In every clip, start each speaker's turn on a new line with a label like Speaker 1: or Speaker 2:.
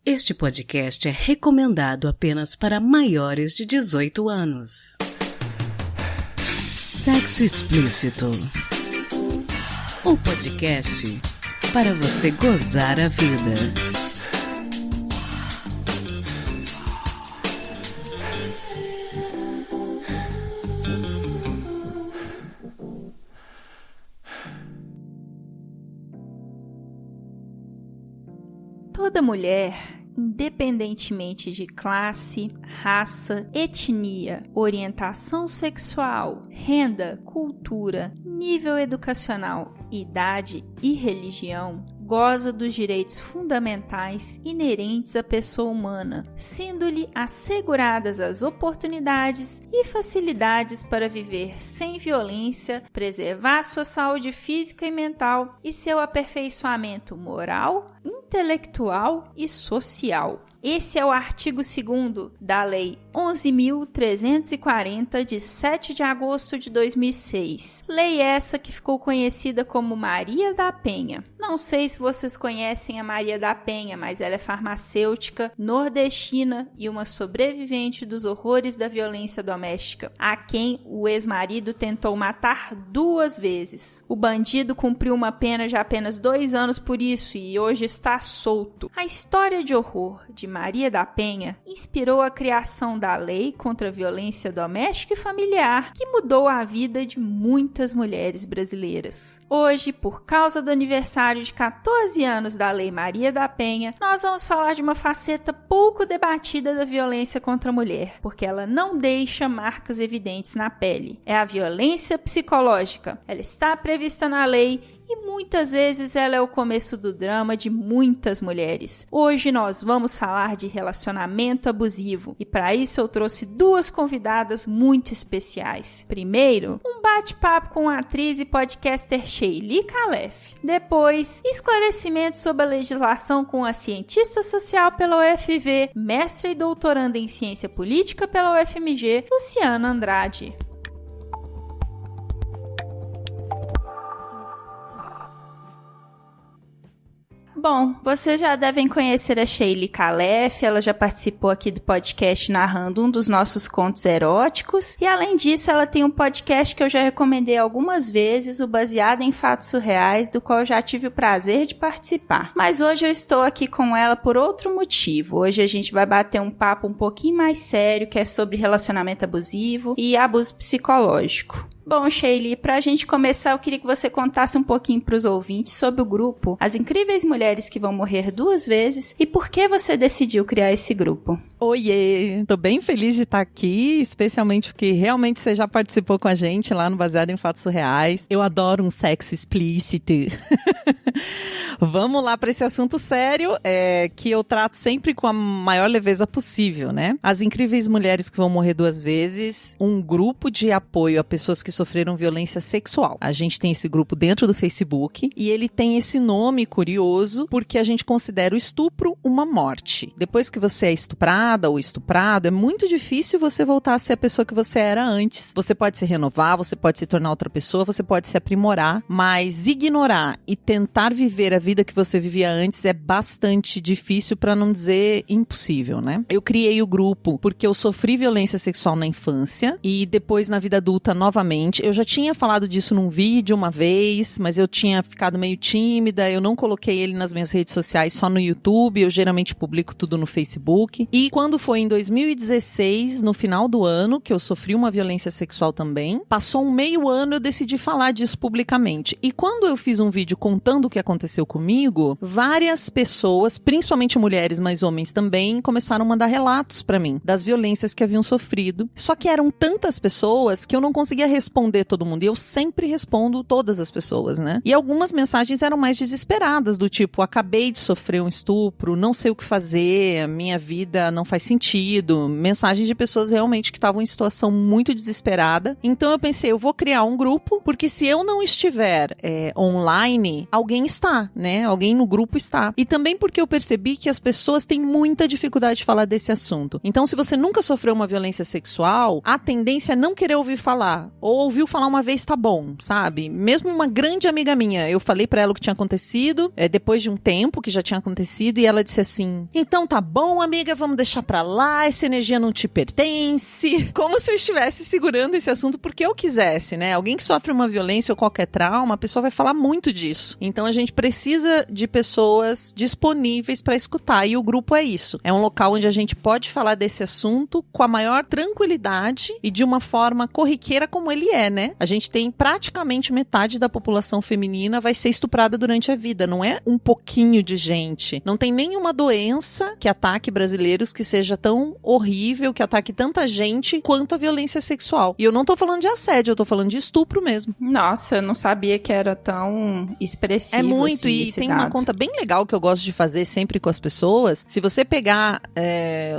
Speaker 1: Este podcast é recomendado apenas para maiores de 18 anos. Sexo Explícito. O podcast para você gozar a vida.
Speaker 2: Toda mulher, independentemente de classe, raça, etnia, orientação sexual, renda, cultura, nível educacional, idade e religião, goza dos direitos fundamentais inerentes à pessoa humana, sendo-lhe asseguradas as oportunidades e facilidades para viver sem violência, preservar sua saúde física e mental e seu aperfeiçoamento moral, intelectual e social. Esse é o artigo 2º da Lei 11.340, de 7 de agosto de 2006. Lei essa que ficou conhecida como Maria da Penha. Não sei se vocês conhecem a Maria da Penha, mas ela é farmacêutica, nordestina e uma sobrevivente dos horrores da violência doméstica, a quem o ex-marido tentou matar 2 vezes. O bandido cumpriu uma pena de apenas 2 anos por isso e hoje está solto. A história de horror de Maria da Penha inspirou a criação da Lei contra a Violência Doméstica e Familiar, que mudou a vida de muitas mulheres brasileiras. Hoje, por causa do aniversário de 14 anos da Lei Maria da Penha, nós vamos falar de uma faceta pouco debatida da violência contra a mulher, porque ela não deixa marcas evidentes na pele. É a violência psicológica. Ela está prevista na lei e muitas vezes ela é o começo do drama de muitas mulheres. Hoje nós vamos falar de relacionamento abusivo e para isso eu trouxe 2 convidadas muito especiais. Primeiro, um bate-papo com a atriz e podcaster Sheili Khalef. Depois, esclarecimento sobre a legislação com a cientista social pela UFV, mestra e doutoranda em ciência política pela UFMG, Luciana Andrade. Bom, vocês já devem conhecer a Sheili Khalef, ela já participou aqui do podcast narrando um dos nossos contos eróticos e além disso ela tem um podcast que eu já recomendei algumas vezes, o Baseado em Fatos Surreais, do qual eu já tive o prazer de participar. Mas hoje eu estou aqui com ela por outro motivo. Hoje a gente vai bater um papo um pouquinho mais sério, que é sobre relacionamento abusivo e abuso psicológico. Bom, Sheili, pra gente começar, eu queria que você contasse um pouquinho pros ouvintes sobre o grupo As Incríveis Mulheres que Vão Morrer 2 Vezes e por que você decidiu criar esse grupo.
Speaker 3: Oiê, tô bem feliz de estar aqui, especialmente porque realmente você já participou com a gente lá no Baseado em Fatos Surreais. Eu adoro um sexo explícito. Vamos lá para esse assunto sério, que eu trato sempre com a maior leveza possível, né? As Incríveis Mulheres que Vão Morrer 2 Vezes, um grupo de apoio a pessoas que sofreram violência sexual. A gente tem esse grupo dentro do Facebook e ele tem esse nome curioso porque a gente considera o estupro uma morte. Depois que você é estuprada ou estuprado, é muito difícil você voltar a ser a pessoa que você era antes. Você pode se renovar, você pode se tornar outra pessoa, você pode se aprimorar, mas ignorar e tentar viver a vida que você vivia antes é bastante difícil, para não dizer impossível, né? Eu criei o grupo porque eu sofri violência sexual na infância e depois na vida adulta novamente. Eu já tinha falado disso num vídeo uma vez, mas eu tinha ficado meio tímida, eu não coloquei ele nas minhas redes sociais, só no YouTube, eu geralmente publico tudo no Facebook. E quando foi em 2016, no final do ano, que eu sofri uma violência sexual também, passou um meio ano, eu decidi falar disso publicamente. E quando eu fiz um vídeo contando o que aconteceu comigo, várias pessoas, principalmente mulheres, mas homens também, começaram a mandar relatos pra mim das violências que haviam sofrido. Só que eram tantas pessoas que eu não conseguia responder todo mundo. E eu sempre respondo todas as pessoas, né? E algumas mensagens eram mais desesperadas, do tipo, acabei de sofrer um estupro, não sei o que fazer, minha vida não faz sentido. Mensagens de pessoas realmente que estavam em situação muito desesperada. Então eu pensei, eu vou criar um grupo, porque se eu não estiver online, alguém alguém está, né? Alguém no grupo está. E também porque eu percebi que as pessoas têm muita dificuldade de falar desse assunto. Então, se você nunca sofreu uma violência sexual, a tendência é não querer ouvir falar. Ou ouviu falar uma vez, tá bom, sabe? Mesmo uma grande amiga minha, eu falei pra ela o que tinha acontecido, depois de um tempo que já tinha acontecido, e ela disse assim, então tá bom, amiga, vamos deixar pra lá, essa energia não te pertence. Como se eu estivesse segurando esse assunto porque eu quisesse, né? Alguém que sofre uma violência ou qualquer trauma, a pessoa vai falar muito disso. Então a gente precisa de pessoas disponíveis pra escutar, e o grupo é isso. É um local onde a gente pode falar desse assunto com a maior tranquilidade e de uma forma corriqueira como ele é, né? A gente tem praticamente metade da população feminina vai ser estuprada durante a vida, não é um pouquinho de gente. Não tem nenhuma doença que ataque brasileiros que seja tão horrível, que ataque tanta gente quanto a violência sexual. E eu não tô falando de assédio, eu tô falando de estupro mesmo.
Speaker 2: Nossa, eu não sabia que era tão expressivo.
Speaker 3: É muito,
Speaker 2: assim,
Speaker 3: e tem uma conta bem legal que eu gosto de fazer sempre com as pessoas. Se você pegar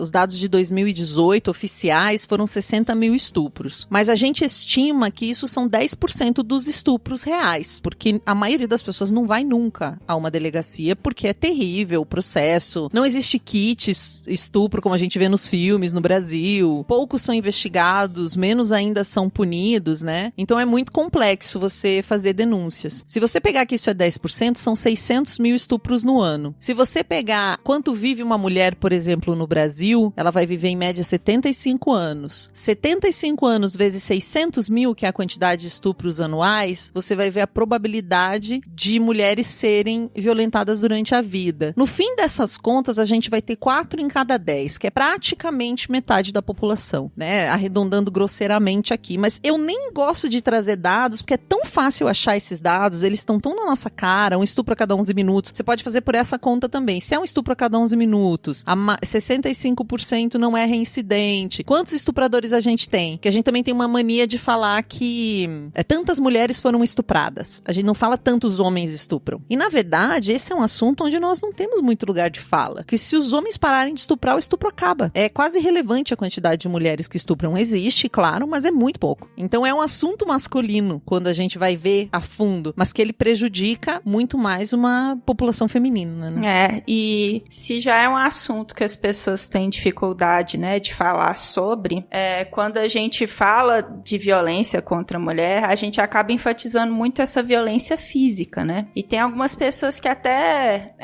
Speaker 3: os dados de 2018 oficiais, foram 60 mil estupros. Mas a gente estima que isso são 10% dos estupros reais, porque a maioria das pessoas não vai nunca a uma delegacia, porque é terrível o processo. Não existe kit estupro como a gente vê nos filmes no Brasil. Poucos são investigados, menos ainda são punidos, né? Então é muito complexo você fazer denúncias. Se você pegar que isso é 10%, são 600 mil estupros no ano. Se você pegar quanto vive uma mulher, por exemplo, no Brasil, ela vai viver em média 75 anos. 75 anos vezes 600 mil, que é a quantidade de estupros anuais, você vai ver a probabilidade de mulheres serem violentadas durante a vida. No fim dessas contas, a gente vai ter 4 em cada 10, que é praticamente metade da população, né? Arredondando grosseiramente aqui. Mas eu nem gosto de trazer dados, porque é tão fácil achar esses dados, eles estão tão na nossa cara, um estupro a cada 11 minutos. Você pode fazer por essa conta também. Se é um estupro a cada 11 minutos, 65% não é reincidente. Quantos estupradores a gente tem? Que a gente também tem uma mania de falar que tantas mulheres foram estupradas. A gente não fala tantos homens estupram. E, na verdade, esse é um assunto onde nós não temos muito lugar de fala. Porque se os homens pararem de estuprar, o estupro acaba. É quase irrelevante a quantidade de mulheres que estupram. Existe, claro, mas é muito pouco. Então é um assunto masculino, quando a gente vai ver a fundo, mas que ele prejudica muito mais uma população feminina, né?
Speaker 2: E se já é um assunto que as pessoas têm dificuldade, né, de falar sobre, quando a gente fala de violência contra a mulher, a gente acaba enfatizando muito essa violência física, né? E tem algumas pessoas que até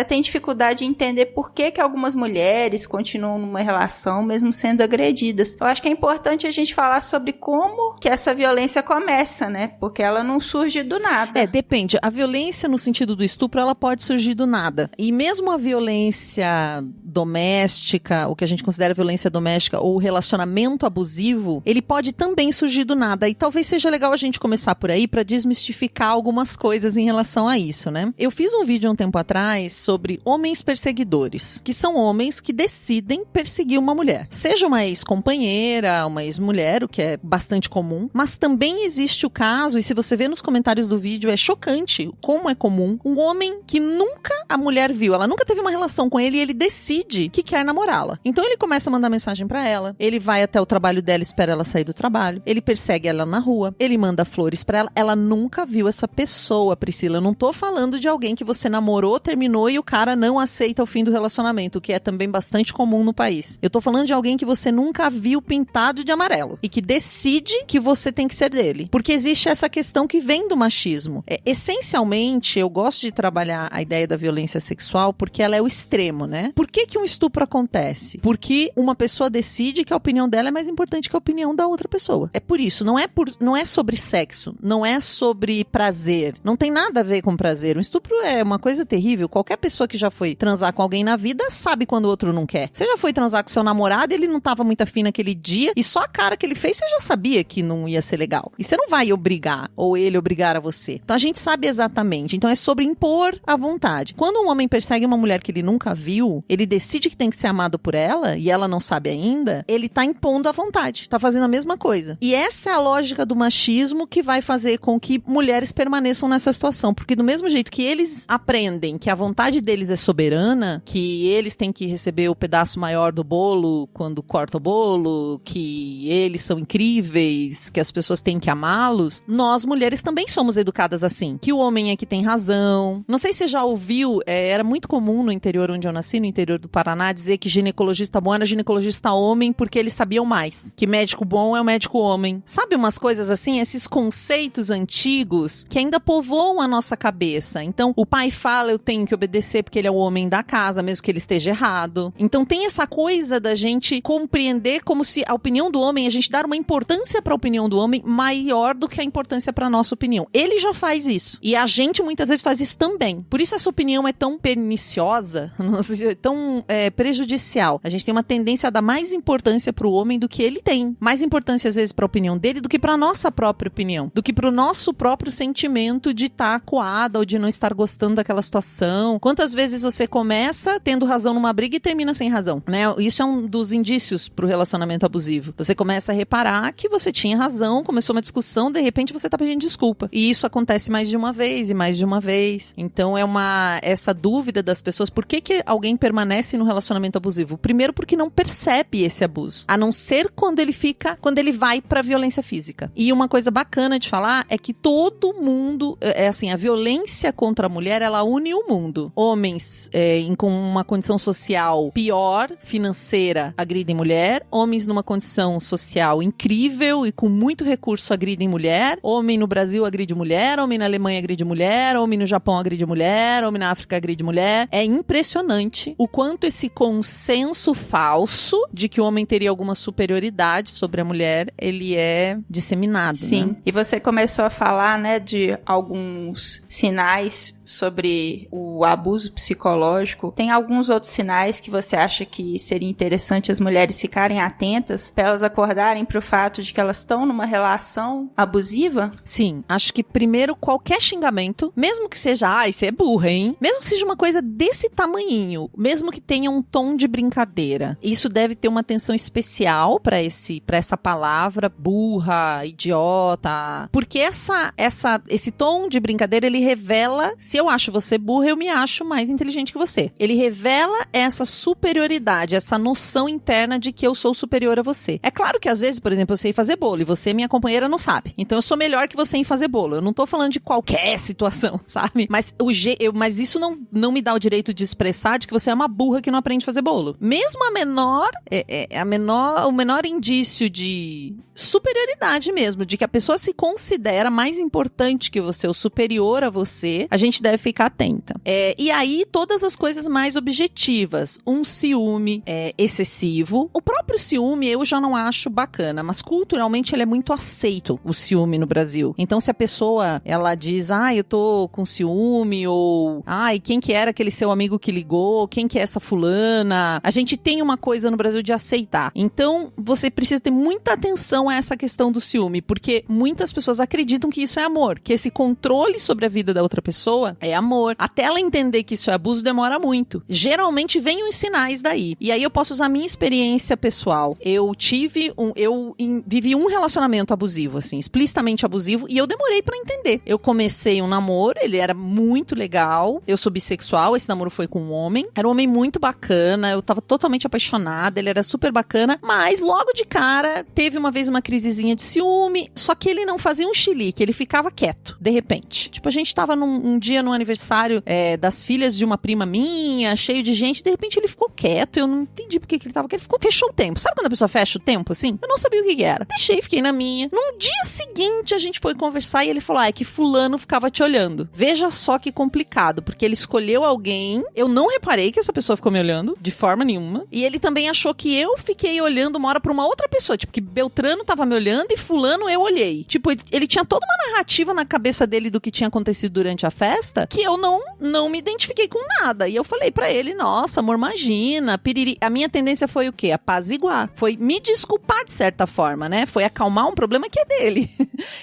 Speaker 2: têm dificuldade de entender por que algumas mulheres continuam numa relação mesmo sendo agredidas. Eu acho que é importante a gente falar sobre como que essa violência começa, né? Porque ela não surge do nada.
Speaker 3: Depende. A violência no sentido do estupro, ela pode surgir do nada. E mesmo a violência doméstica, o que a gente considera violência doméstica, ou relacionamento abusivo, ele pode também surgir do nada. E talvez seja legal a gente começar por aí para desmistificar algumas coisas em relação a isso, né? Eu fiz um vídeo um tempo atrás sobre homens perseguidores, que são homens que decidem perseguir uma mulher. Seja uma ex-companheira, uma ex-mulher, o que é bastante comum, mas também existe o caso, e se você vê nos comentários do vídeo, é chocante como é comum, um homem que nunca a mulher viu, ela nunca teve uma relação com ele e ele decide que quer namorá-la. Então ele começa a mandar mensagem pra ela, ele vai até o trabalho dela, espera ela sair do trabalho, ele persegue ela na rua, ele manda flores pra ela nunca viu essa pessoa, Priscila. Eu não tô falando de alguém que você namorou, terminou e o cara não aceita o fim do relacionamento, o que é também bastante comum no país. Eu tô falando de alguém que você nunca viu pintado de amarelo e que decide que você tem que ser dele. Porque existe essa questão que vem do machismo. Essencialmente, eu gosto de trabalhar a ideia da violência sexual porque ela é o extremo, né? Por que um estupro acontece? Porque uma pessoa decide que a opinião dela é mais importante que a opinião da outra pessoa. É por isso, não é sobre sexo, não é sobre prazer, não tem nada a ver com prazer. Um estupro é uma coisa terrível. Qualquer pessoa que já foi transar com alguém na vida sabe quando o outro não quer. Você já foi transar com seu namorado e ele não tava muito afim naquele dia e só a cara que ele fez você já sabia que não ia ser legal. E você não vai obrigar, ou ele obrigar a você. Então a gente sabe exatamente. Então é sobre impor a vontade. quando um homem persegue uma mulher que ele nunca viu, ele decide que tem que ser amado por ela, e ela não sabe ainda, ele tá impondo a vontade, tá fazendo a mesma coisa. E essa é a lógica do machismo que vai fazer com que mulheres permaneçam nessa situação, porque do mesmo jeito que eles aprendem que a vontade deles é soberana, que eles têm que receber o pedaço maior do bolo quando corta o bolo, que eles são incríveis, que as pessoas têm que amá-los, nós mulheres também somos educadas assim, que o homem é que tem razão. Não sei se você já ouviu, era muito comum no interior onde eu nasci, no interior do Paraná, dizer que ginecologista bom era ginecologista homem porque eles sabiam mais, que médico bom é o médico homem. Sabe umas coisas assim, esses conceitos antigos que ainda povoam a nossa cabeça. Então, o pai fala, eu tenho que obedecer porque ele é o homem da casa, mesmo que ele esteja errado. Então, tem essa coisa da gente compreender como se a opinião do homem, a gente dar uma importância para a opinião do homem maior do que a importância para a nossa opinião. Ele já faz isso. E a gente muitas vezes faz isso também. Por isso essa opinião é tão perniciosa, tão prejudicial. A gente tem uma tendência a dar mais importância pro homem do que ele tem. Mais importância às vezes pra opinião dele do que pra nossa própria opinião. Do que pro nosso próprio sentimento de estar acuada ou de não estar gostando daquela situação. Quantas vezes você começa tendo razão numa briga e termina sem razão, né? Isso é um dos indícios pro relacionamento abusivo. Você começa a reparar que você tinha razão, começou uma discussão, de repente você tá pedindo desculpa. E isso acontece mais de uma vez e mais de uma vez. Então essa dúvida das pessoas, por que alguém permanece no relacionamento abusivo? Primeiro porque não percebe esse abuso, a não ser quando ele vai pra violência física. E uma coisa bacana de falar é que todo mundo, a violência contra a mulher, ela une o mundo. Homens com uma condição social pior, financeira, agridem mulher. Homens numa condição social incrível e com muito recurso agridem mulher. Homem no Brasil agride mulher, homem na Alemanha agride mulher, homem no Japão agride mulher, homem na África agride mulher. É impressionante o quanto esse consenso falso de que o homem teria alguma superioridade sobre a mulher, ele é disseminado.
Speaker 2: Sim.
Speaker 3: Né?
Speaker 2: E você começou a falar, né, de alguns sinais sobre o abuso psicológico. Tem alguns outros sinais que você acha que seria interessante as mulheres ficarem atentas para elas acordarem para o fato de que elas estão numa relação abusiva?
Speaker 3: Sim. Acho que primeiro qualquer xingamento, mesmo que seja, você é burra, hein? Mesmo que seja uma coisa desse tamanhinho, mesmo que tenha um tom de brincadeira, isso deve ter uma atenção especial para essa palavra burra, idiota, porque esse tom de brincadeira, ele revela, se eu acho você burra, eu me acho mais inteligente que você. Ele revela essa superioridade, essa noção interna de que eu sou superior a você. É claro que às vezes, por exemplo, eu sei fazer bolo e você, minha companheira, não sabe. Então eu sou melhor que você em fazer bolo. Eu não tô falando de qualquer situação, sabe? Mas isso não me dá o direito de expressar de que você é uma burra que não aprende a fazer bolo. Mesmo o menor indício de superioridade mesmo, de que a pessoa se considera mais importante que você, ou superior a você, a gente deve ficar atenta. E aí, todas as coisas mais objetivas. Um ciúme excessivo. O próprio ciúme eu já não acho bacana, mas culturalmente ele é muito aceito, o ciúme no Brasil. Então, se a pessoa, ela diz, eu tô com ciúme, ou, quem que era aquele seu amigo que ligou? Quem que é essa fulana? A gente tem uma coisa no Brasil de aceitar. Então, você precisa ter muita atenção a essa questão do ciúme, porque muitas pessoas acreditam que isso é amor, que esse controle sobre a vida da outra pessoa é amor. Até ela entender que isso é abuso, demora muito. Geralmente, vem os sinais daí. E aí, eu posso usar a minha experiência pessoal. Eu vivi um relacionamento abusivo, assim, explicitamente abusivo, e eu demorei pra entender. Eu comecei um namoro, ele era muito legal, eu sou bissexual, esse namoro foi com um homem, era um homem muito bacana, eu tava totalmente apaixonada, ele era super bacana, mas logo de cara, teve uma vez uma crisezinha de ciúme, só que ele não fazia um chilique, ele ficava quieto, de repente. Tipo, a gente tava um dia no aniversário das filhas de uma prima minha, cheio de gente, de repente ele ficou quieto, eu não entendi por que ele tava quieto, fechou o tempo. Sabe quando a pessoa fecha o tempo, assim? Eu não sabia o que era. Deixei, fiquei na minha. Num dia seguinte, a gente foi conversar e ele falou, é que fulano ficava te olhando. Veja só que complicado, porque ele escolheu alguém, eu não reparei que essa pessoa ficou me olhando, de forma nenhuma, e ele também achou que eu fiquei olhando uma hora pra uma outra pessoa, tipo, que Beltrano tava me olhando e fulano eu olhei. Tipo, ele tinha toda uma narrativa na cabeça dele do que tinha acontecido durante a festa, que eu não me identifiquei com nada. E eu falei pra ele, nossa, amor, imagina, piriri. A minha tendência foi o quê? Apaziguar. Foi me desculpar de certa forma, né? Foi acalmar um problema que é dele.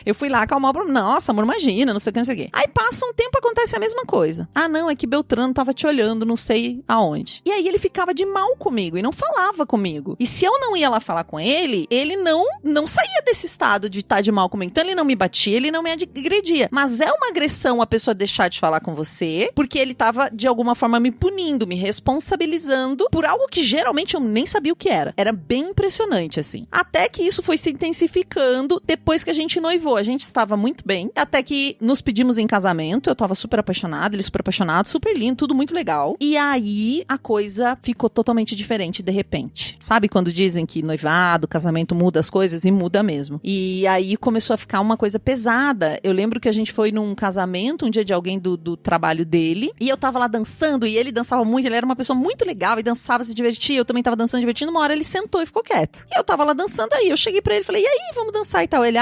Speaker 3: Eu fui lá acalmar o problema. Nossa, amor, imagina, não sei o que, não sei o que. Aí passa um tempo, acontece a mesma coisa. não, é que Beltrano tava te olhando, não sei aonde. E aí ele ficava de mal comigo e não falava comigo. E se eu não ia lá falar com ele, ele não saía desse estado de estar de mal comigo. Então ele não me batia, ele não me agredia. Mas é uma agressão a pessoa deixar de falar com você, porque ele tava de alguma forma me punindo, me responsabilizando por algo que geralmente eu nem sabia o que era. Era bem impressionante, assim. Até que isso foi se intensificando depois que a gente noivou. A gente estava muito bem, até que nos pedimos em casamento. Eu tava super apaixonada, ele super apaixonado, super lindo, tudo muito legal. E aí a coisa ficou totalmente diferente de repente. Sabe quando dizem que noivado, casamento muda as coisas? E muda mesmo. E aí começou a ficar uma coisa pesada. Eu lembro que a gente foi num casamento, um dia de alguém do trabalho dele, e eu tava lá dançando, e ele dançava muito, ele era uma pessoa muito legal, e dançava, se divertia, eu também tava dançando, divertindo, uma hora ele sentou e ficou quieto. E eu tava lá dançando, aí eu cheguei pra ele e falei, e aí, vamos dançar e tal? Ele,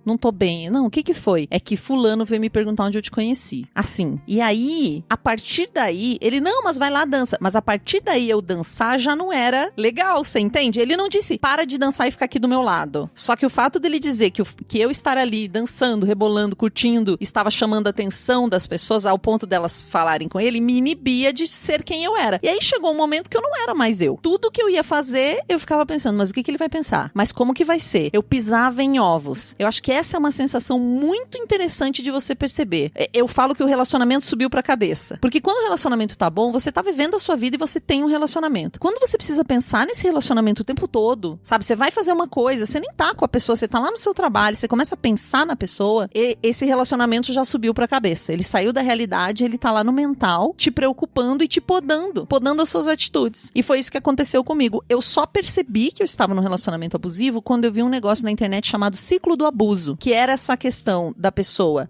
Speaker 3: não tô bem. Não, o que foi? É que fulano veio me perguntar onde eu te conheci. Assim. E aí, a partir daí, ele, não, mas vai lá, dança. Mas a partir daí, eu dançar já não era legal, você entende? Ele não disse, para de dançar e ficar aqui do meu lado. Só que o fato dele dizer que eu estar ali dançando, rebolando, curtindo, estava chamando a atenção das pessoas ao ponto delas falarem com ele, me inibia de ser quem eu era. E aí chegou um momento que eu não era mais eu. Tudo que eu ia fazer, eu ficava pensando, mas o que ele vai pensar? Mas como que vai ser? Eu pisava em ovos. Eu acho que essa é uma sensação muito interessante de você perceber. Eu falo que o relacionamento subiu pra cabeça. Porque quando o relacionamento tá bom, você tá vivendo a sua vida e você tem um relacionamento. Quando você precisa pensar nesse relacionamento o tempo todo, sabe? Você vai fazer uma coisa, você nem tá com a pessoa, você tá lá no seu trabalho, você começa a pensar na pessoa, e esse relacionamento já subiu pra cabeça. Ele saiu da realidade, ele tá lá no mental, te preocupando e te podando as suas atitudes. E foi isso que aconteceu comigo. Eu só percebi que eu estava num relacionamento abusivo quando eu vi um negócio na internet chamado ciclo do abuso, que era essa questão da pessoa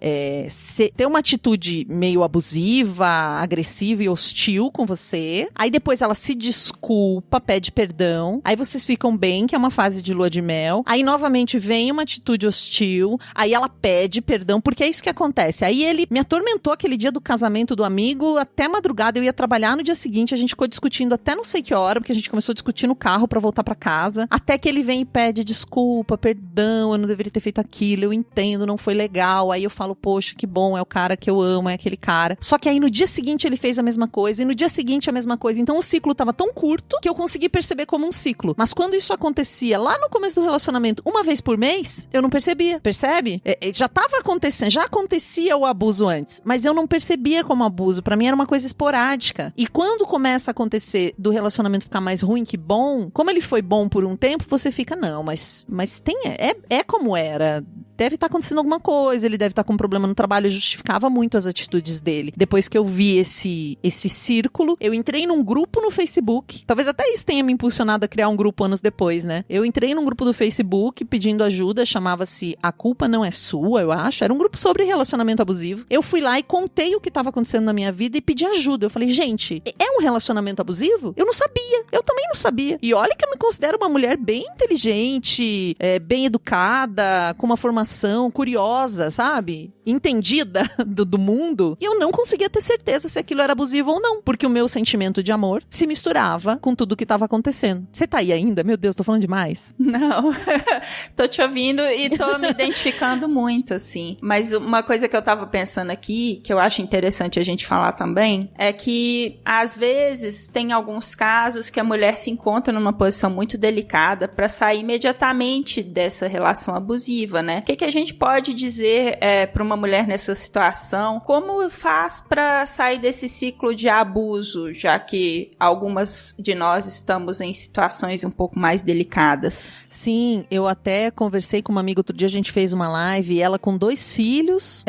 Speaker 3: ter uma atitude meio abusiva, agressiva e hostil com você, aí depois ela se desculpa, pede perdão, aí vocês ficam bem, que é uma fase de lua de mel, aí novamente vem uma atitude hostil, aí ela pede perdão, porque é isso que acontece. Aí ele me atormentou aquele dia do casamento do amigo, até madrugada, eu ia trabalhar no dia seguinte, a gente ficou discutindo até não sei que hora, porque a gente começou a discutir no carro pra voltar pra casa, até que ele vem e pede desculpa, perdão, eu não deveria ter feito aquilo, eu entendo, não foi legal. Aí eu falo, poxa, que bom, é o cara que eu amo, é aquele cara. Só que aí no dia seguinte ele fez a mesma coisa, e no dia seguinte a mesma coisa. Então o ciclo tava tão curto que eu consegui perceber como um ciclo. Mas quando isso acontecia lá no começo do relacionamento, uma vez por mês, eu não percebia, percebe? Já tava acontecendo, já acontecia o abuso antes, mas eu não percebia como abuso. Pra mim era uma coisa esporádica. E quando começa a acontecer do relacionamento ficar mais ruim que bom, como ele foi bom por um tempo, você fica, não, mas é como era. Deve estar acontecendo alguma coisa, ele deve estar com um problema no trabalho. Eu justificava muito as atitudes dele. Depois que eu vi esse círculo, eu entrei num grupo no Facebook. Talvez até isso tenha me impulsionado a criar um grupo anos depois, né? Eu entrei num grupo do Facebook pedindo ajuda, chamava-se A Culpa Não É Sua, eu acho. Era um grupo sobre relacionamento abusivo. Eu fui lá e contei o que estava acontecendo na minha vida e pedi ajuda. Eu falei, gente, é um relacionamento abusivo? Eu não sabia. Eu também não sabia. E olha que eu me considero uma mulher bem inteligente, bem educada, com uma formação curiosa, sabe? Entendida do mundo. E eu não conseguia ter certeza se aquilo era abusivo ou não. Porque o meu sentimento de amor se misturava com tudo que estava acontecendo. Você tá aí ainda? Meu Deus, tô falando demais.
Speaker 2: Não. Tô te ouvindo e tô me identificando muito, assim. Mas uma coisa que eu tava pensando aqui, que eu acho interessante a gente falar também, é que, às vezes, tem alguns casos que a mulher se encontra numa posição muito delicada pra sair imediatamente dessa relação abusiva, né? O que a gente pode dizer pra uma mulher nessa situação? Como faz pra sair desse ciclo de abuso, já que algumas de nós estamos em situações um pouco mais delicadas?
Speaker 3: Sim, eu até conversei com uma amiga outro dia, a gente fez uma live, ela com 2 filhos,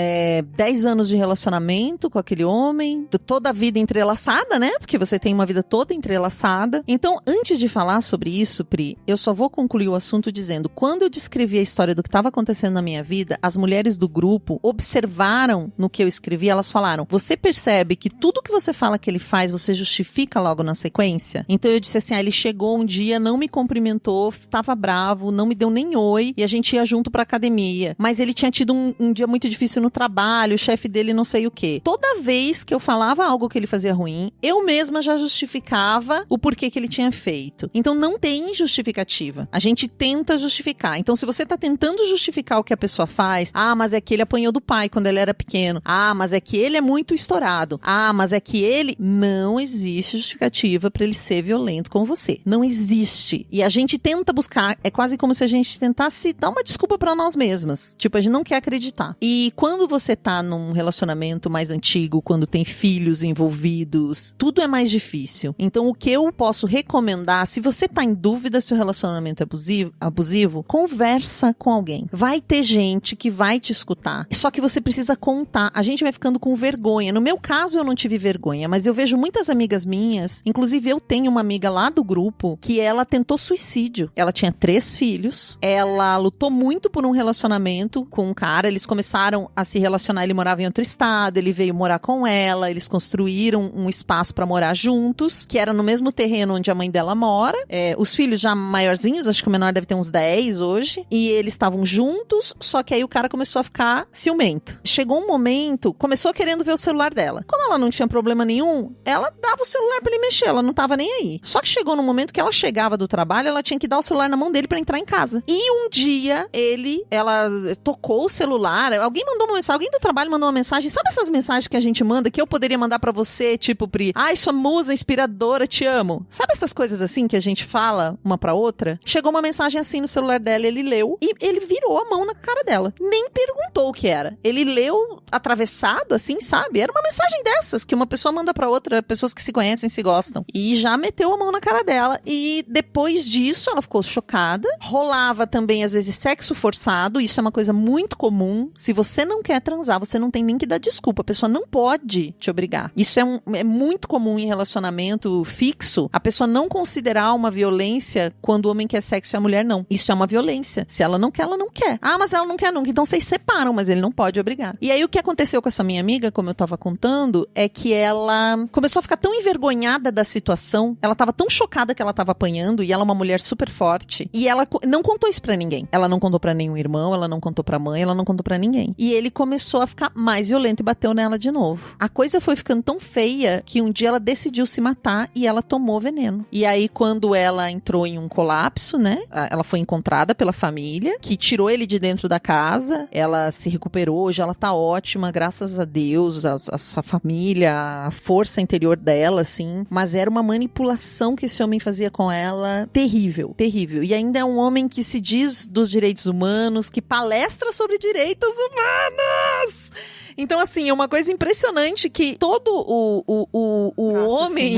Speaker 3: 10 anos de relacionamento com aquele homem, toda a vida entrelaçada, né? Porque você tem uma vida toda entrelaçada. Então, antes de falar sobre isso, Pri, eu só vou concluir o assunto dizendo, quando eu descrevi a história do que estava acontecendo na minha vida, as mulheres do grupo observaram no que eu escrevi, elas falaram, você percebe que tudo que você fala que ele faz, você justifica logo na sequência? Então eu disse assim, ele chegou um dia, não me cumprimentou, tava bravo, não me deu nem oi, e a gente ia junto pra academia. Mas ele tinha tido um dia muito difícil no trabalho, o chefe dele não sei o quê. Toda vez que eu falava algo que ele fazia ruim, eu mesma já justificava o porquê que ele tinha feito. Então não tem justificativa. A gente tenta justificar. Então se você tá tentando justificar o que a pessoa faz. Ah, mas é que ele apanhou do pai quando ele era pequeno. Ah, mas é que ele é muito estourado. Ah, mas é que ele... Não existe justificativa pra ele ser violento com você. Não existe. E a gente tenta buscar, é quase como se a gente tentasse dar uma desculpa pra nós mesmas. Tipo, a gente não quer acreditar. E quando você tá num relacionamento mais antigo, quando tem filhos envolvidos, tudo é mais difícil. Então, o que eu posso recomendar, se você tá em dúvida se o relacionamento é abusivo, conversa com alguém. Vai ter gente que vai te escutar. Só que você precisa contar. A gente vai ficando com vergonha. No meu caso, eu não tive vergonha, mas eu vejo muitas amigas minhas, inclusive eu tenho uma amiga lá do grupo, que ela tentou suicídio. Ela tinha 3 filhos, ela lutou muito por um relacionamento com um cara, eles começaram a se relacionar, ele morava em outro estado, ele veio morar com ela, eles construíram um espaço pra morar juntos, que era no mesmo terreno onde a mãe dela mora, os filhos já maiorzinhos, acho que o menor deve ter uns 10 hoje, e eles estavam juntos, só que aí o cara começou a ficar ciumento. Chegou um momento, começou querendo ver o celular dela. Como ela não tinha problema nenhum, ela dava o celular pra ele mexer, ela não tava nem aí. Só que chegou num momento que ela chegava do trabalho, ela tinha que dar o celular na mão dele pra entrar em casa. E um dia, ela tocou o celular, alguém mandou uma mensagem, alguém do trabalho mandou uma mensagem, sabe essas mensagens que a gente manda, que eu poderia mandar pra você, tipo, Pri, ai, sua musa inspiradora, te amo. Sabe essas coisas assim que a gente fala uma pra outra? Chegou uma mensagem assim no celular dela, ele leu, e ele virou a mão na cara dela. Nem perguntou o que era. Ele leu atravessado, assim, sabe? Era uma mensagem dessas, que uma pessoa manda pra outra, pessoas que se conhecem, se gostam. E já meteu a mão na cara dela. E depois disso, ela ficou chocada. Rolava também, às vezes, sexo forçado. Isso é uma coisa muito comum. Se você não quer transar, você não tem nem que dar desculpa. A pessoa não pode te obrigar. Isso é muito comum em relacionamento fixo. A pessoa não considerar uma violência quando o homem quer sexo e a mulher não. Isso é uma violência. Se ela não quer, ela não quer. Ah, mas ela não quer nunca. Então vocês separam, mas ele não pode obrigar. E aí o que aconteceu com essa minha amiga, como eu tava contando, é que ela começou a ficar tão envergonhada da situação, ela tava tão chocada que ela tava apanhando, e ela é uma mulher super forte, e ela não contou isso pra ninguém. Ela não contou pra nenhum irmão, ela não contou pra mãe, ela não contou pra ninguém. E ele começou a ficar mais violento e bateu nela de novo. A coisa foi ficando tão feia que um dia ela decidiu se matar e ela tomou veneno. E aí quando ela entrou em um colapso, né, ela foi encontrada pela família, que tirou ele de dentro da casa, ela se recuperou, hoje ela tá ótima, graças a Deus, a sua família, a força interior dela, assim, mas era uma manipulação que esse homem fazia com ela, terrível, terrível. E ainda é um homem que se diz dos direitos humanos, que palestra sobre direitos humanos! Então, assim, é uma coisa impressionante que todo o homem,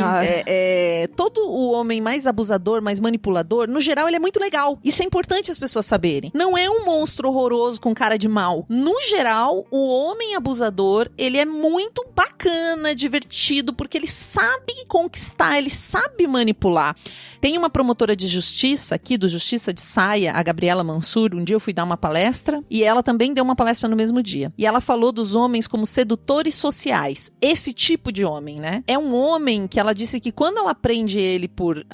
Speaker 3: todo o homem mais abusador, mais manipulador, no geral, ele é muito legal. Isso é importante as pessoas saberem. Não é um monstro horroroso com cara de mal. No geral, o homem abusador, ele é muito bacana, divertido, porque ele sabe conquistar, ele sabe manipular. Tem uma promotora de justiça aqui, do Justiça de Saia, a Gabriela Mansur, um dia eu fui dar uma palestra, e ela também deu uma palestra no mesmo dia. E ela falou dos homens como sedutores sociais. Esse tipo de homem, né? É um homem que ela disse que quando ela prende ele por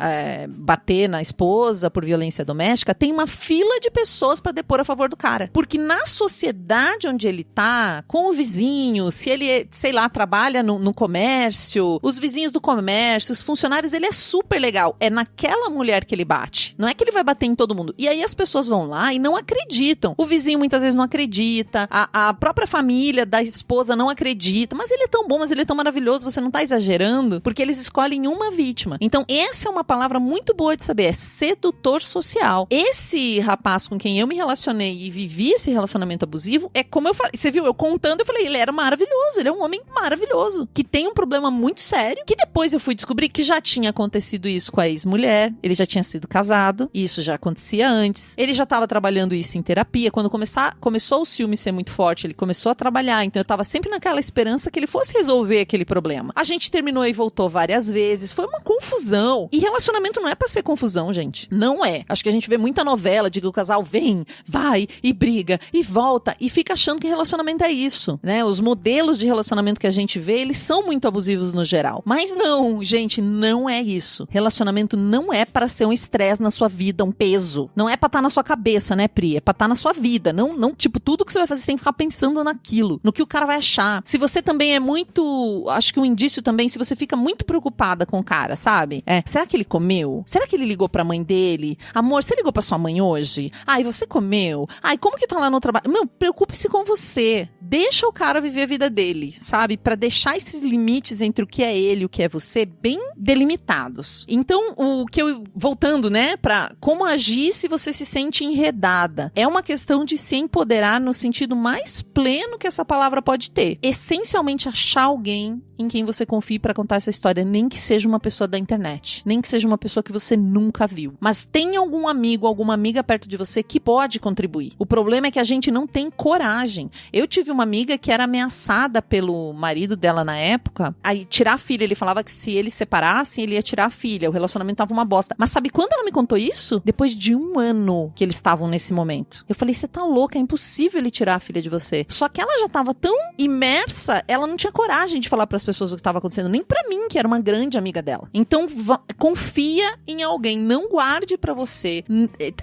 Speaker 3: bater na esposa, por violência doméstica, tem uma fila de pessoas pra depor a favor do cara. Porque na sociedade onde ele tá, com o vizinho, se ele, sei lá, trabalha no comércio, os vizinhos do comércio, os funcionários, ele é super legal. É naquela mulher que ele bate. Não é que ele vai bater em todo mundo. E aí as pessoas vão lá e não acreditam. O vizinho muitas vezes não acredita, a própria família da esposa não acredita, mas ele é tão bom, mas ele é tão maravilhoso, você não tá exagerando, porque eles escolhem uma vítima. Então essa é uma palavra muito boa de saber, é sedutor social. Esse rapaz com quem eu me relacionei e vivi esse relacionamento abusivo, é como eu falei, você viu, eu contando, eu falei, ele era maravilhoso, ele é um homem maravilhoso, que tem um problema muito sério, que depois eu fui descobrir que já tinha acontecido isso com a ex-mulher, ele já tinha sido casado, e isso já acontecia antes, ele já tava trabalhando isso em terapia, quando começou o ciúme ser muito forte, ele começou a trabalhar, então eu tava sempre naquela esperança que ele fosse resolver aquele problema. A gente terminou e voltou várias vezes, foi uma confusão. E relacionamento não é pra ser confusão, gente. Não é. Acho que a gente vê muita novela de que o casal vem, vai e briga e volta e fica achando que relacionamento é isso, né? Os modelos de relacionamento que a gente vê, eles são muito abusivos no geral. Mas não, gente, não é isso. Relacionamento não é para ser um estresse na sua vida, um peso. Não é pra estar na sua cabeça, né, Pri? É pra estar na sua vida. Não, tipo, tudo que você vai fazer, você tem que ficar pensando naquilo, no que o cara vai achar. Se você também é muito... Acho que um indício também, se você fica muito preocupada com o cara, sabe? Será que ele comeu? Será que ele ligou pra mãe dele? Amor, você ligou pra sua mãe hoje? Ai, você comeu? Ai, como que tá lá no trabalho? Meu, preocupe-se com você. Deixa o cara viver a vida dele, sabe? Pra deixar esses limites entre o que é ele e o que é você bem delimitados. Então, voltando, né, pra como agir se você se sente enredada. É uma questão de se empoderar no sentido mais pleno que essa palavra pode ter. Essencialmente, achar alguém em quem você confie pra contar essa história, nem que seja uma pessoa da internet, nem que seja uma pessoa que você nunca viu. Mas tem algum amigo, alguma amiga perto de você que pode contribuir. O problema é que a gente não tem coragem. Eu tive uma amiga que era ameaçada pelo marido dela na época, aí tirar a filha. Ele falava que se eles separassem, ele ia tirar a filha. O relacionamento tava uma bosta. Mas sabe quando ela me contou isso? Depois de 1 ano que eles estavam nesse momento. Eu falei, você tá louca, é impossível ele tirar a filha de você. Só que ela já tava tão imersa, ela não tinha coragem de falar pras pessoas o que tava acontecendo, nem pra mim, que era uma grande amiga dela. Então, confia em alguém, não guarde pra você.